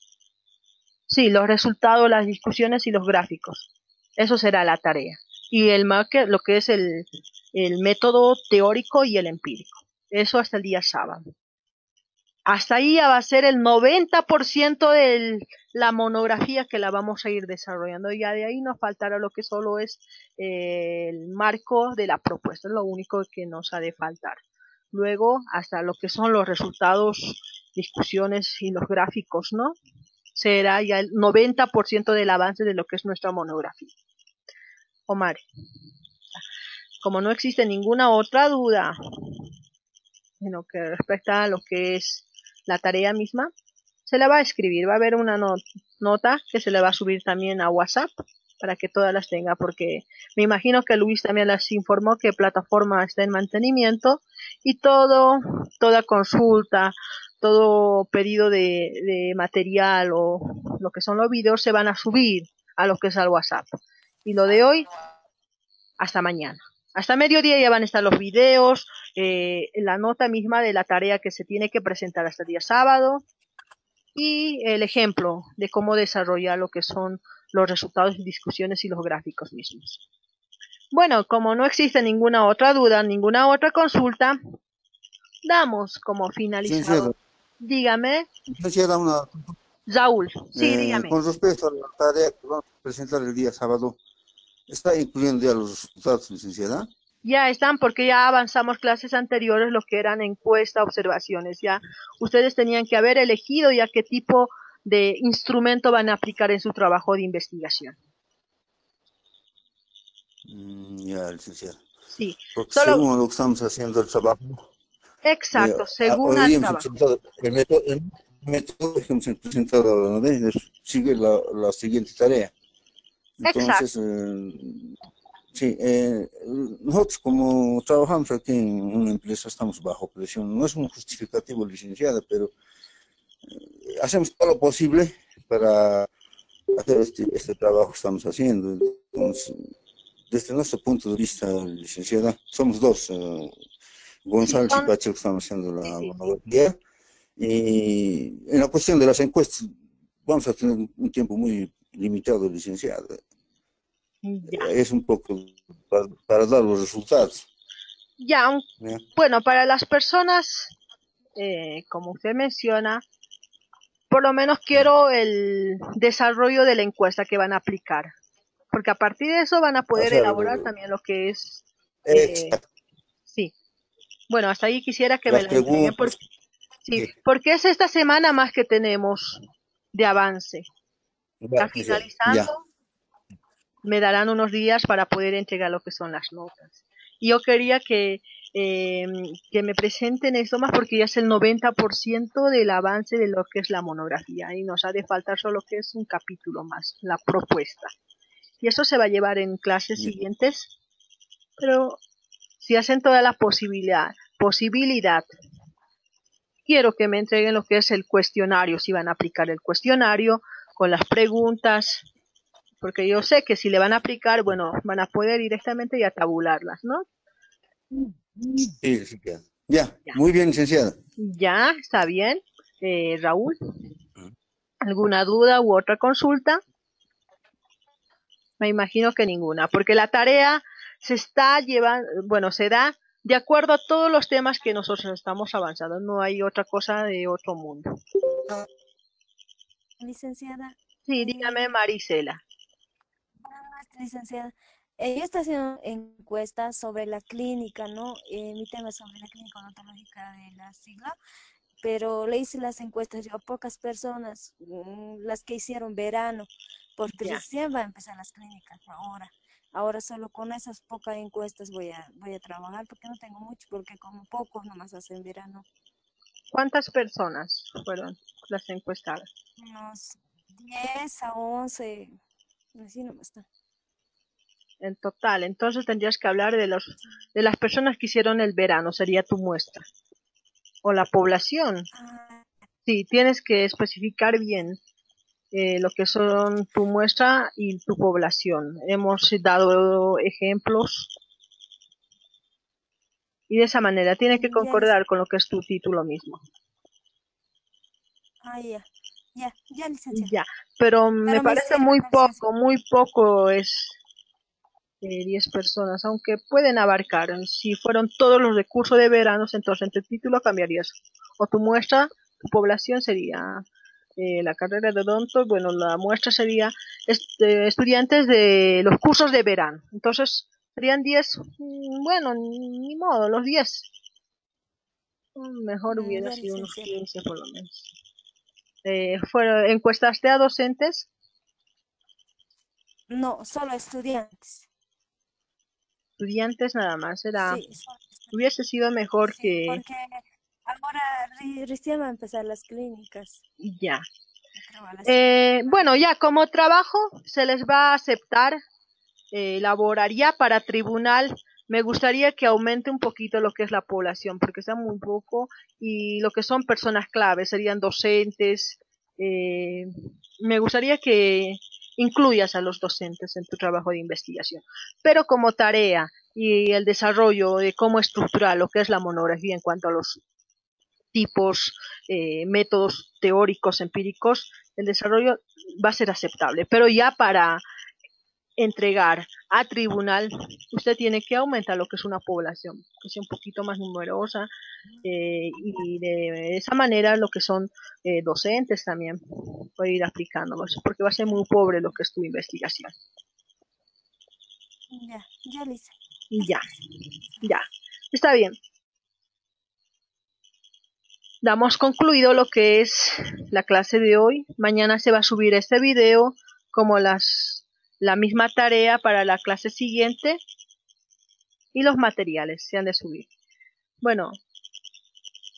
Sí, los resultados, las discusiones y los gráficos. Eso será la tarea. Y el marker, lo que es el método teórico y el empírico. Eso hasta el día sábado. Hasta ahí ya va a ser el 90% de la monografía que la vamos a ir desarrollando. Ya de ahí nos faltará lo que solo es el marco de la propuesta, es lo único que nos ha de faltar. Luego, hasta lo que son los resultados, discusiones y los gráficos, ¿no? Será ya el 90% del avance de lo que es nuestra monografía. Omar, como no existe ninguna otra duda en lo que respecta a lo que es la tarea misma, se le va a escribir, va a haber una nota que se le va a subir también a WhatsApp para que todas las tenga, porque me imagino que Luis también les informó que plataforma está en mantenimiento y toda consulta, todo pedido de material o lo que son los videos se van a subir a lo que es al WhatsApp. Y lo de hoy, hasta mañana. Hasta mediodía ya van a estar los videos, la nota misma de la tarea que se tiene que presentar hasta el día sábado y el ejemplo de cómo desarrollar lo que son los resultados, discusiones y los gráficos mismos. Bueno, como no existe ninguna otra duda, ninguna otra consulta, damos como finalizado. Licenciada, Dígame, licenciada, Raúl. Sí, dígame. con respecto a la tarea que vamos a presentar el día sábado, ¿está incluyendo ya los resultados, licenciada? Ya están porque ya avanzamos clases anteriores, lo que eran encuesta, observaciones. Ya ustedes tenían que haber elegido ya qué tipo de instrumento van a aplicar en su trabajo de investigación. Ya, licenciada. Sí, Porque solo, según lo que estamos haciendo el trabajo, exacto, según hoy al hemos trabajo. presentado el método que hemos presentado, ¿no? Sigue la siguiente tarea. Exacto. Entonces, sí, nosotros como trabajamos aquí en una empresa estamos bajo presión. No es un justificativo, licenciada, pero hacemos todo lo posible para hacer este trabajo que estamos haciendo. Entonces, desde nuestro punto de vista, licenciada, somos dos, Sí, González y son, Pacheco, estamos haciendo sí, la sí, sí. monografía. Y en la cuestión de las encuestas, vamos a tener un tiempo muy limitado, licenciada. Ya, Es un poco para dar los resultados. ya, ¿Ya? bueno, para las personas, como usted menciona, por lo menos quiero el desarrollo de la encuesta que van a aplicar, porque a partir de eso van a O poder sea, elaborar también lo que es, eh, exacto, sí, bueno, hasta ahí quisiera que me las la entreguen, preguntas. sí, Sí, porque es esta semana más que tenemos de avance. ya, Está licenciada, ya. finalizando, me darán unos días para poder entregar lo que son las notas. Y yo quería eh, que me presenten esto más porque ya es el 90% del avance de lo que es la monografía y nos ha de faltar solo que es un capítulo más, la propuesta. Y eso se va a llevar en clases Ya. siguientes, pero si hacen toda la posibilidad, quiero que me entreguen lo que es el cuestionario, si van a aplicar el cuestionario con las preguntas, porque yo sé que si le van a aplicar, bueno, van a poder directamente ya tabularlas, ¿no? Sí, licenciada. Ya, Ya, muy bien, licenciada. ya, está bien. Raúl, ¿alguna duda u otra consulta? Me imagino que ninguna, porque la tarea se está llevando, bueno, se da de acuerdo a todos los temas que nosotros estamos avanzando, no hay otra cosa de otro mundo. Licenciada, Sí, dígame, Marisela. buenas noches, licenciada. Yo estoy haciendo encuestas sobre la clínica, ¿no? Mi tema es sobre la clínica odontológica de la sigla, pero le hice las encuestas yo a pocas personas, las que hicieron verano, porque Ya. recién va a empezar las clínicas ahora. Ahora solo con esas pocas encuestas voy a trabajar, porque no tengo mucho, porque como pocos nomás hacen verano. ¿Cuántas personas fueron las encuestadas? Unos 10 a 11, así nomás está. En total, entonces tendrías que hablar de las personas que hicieron el verano, sería tu muestra. O la población. Ah, Sí, tienes que especificar bien lo que son tu muestra y tu población. Hemos dado ejemplos Y de esa manera tiene que Ya, concordar con lo que es tu título mismo. ya, licenciada. Ya, pero me Pero me parece sirve, ¿no, licenciada? muy poco es 10 personas, aunque pueden abarcar. Si fueron todos los recursos de veranos, entonces en tu título cambiarías. O tu muestra, tu población sería la carrera de odonto, bueno, la muestra sería estudiantes de los cursos de verano. Entonces serían 10, bueno, ni modo, los 10. Mejor hubiera Ya, sido unos licenciada. 15 por lo menos. ¿Encuestaste a docentes? No, solo estudiantes. Estudiantes nada más, Sí, solo estudiantes. hubiese sido mejor Sí, que porque ahora recién van a empezar las clínicas, ya. creo, a las 5 de la tarde. Bueno, ya como trabajo se les va a aceptar, laboraría para tribunal. Me gustaría que aumente un poquito lo que es la población, porque está muy poco, y lo que son personas claves serían docentes. eh, Me gustaría que incluyas a los docentes en tu trabajo de investigación, pero como tarea y el desarrollo de cómo estructurar lo que es la monografía en cuanto a los tipos, métodos teóricos, empíricos, el desarrollo va a ser aceptable, pero ya para entregar a tribunal, usted tiene que aumentar lo que es una población, que sea un poquito más numerosa, y de esa manera lo que son docentes también puede ir aplicando, porque va a ser muy pobre lo que es tu investigación. Ya, Lisa. Ya, ya, está bien. Damos concluido lo que es la clase de hoy. Mañana se va a subir este video como la misma tarea para la clase siguiente, y los materiales se han de subir. Bueno,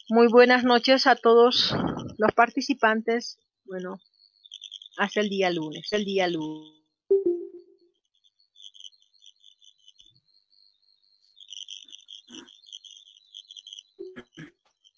muy buenas noches a todos los participantes. Bueno, hasta el día lunes.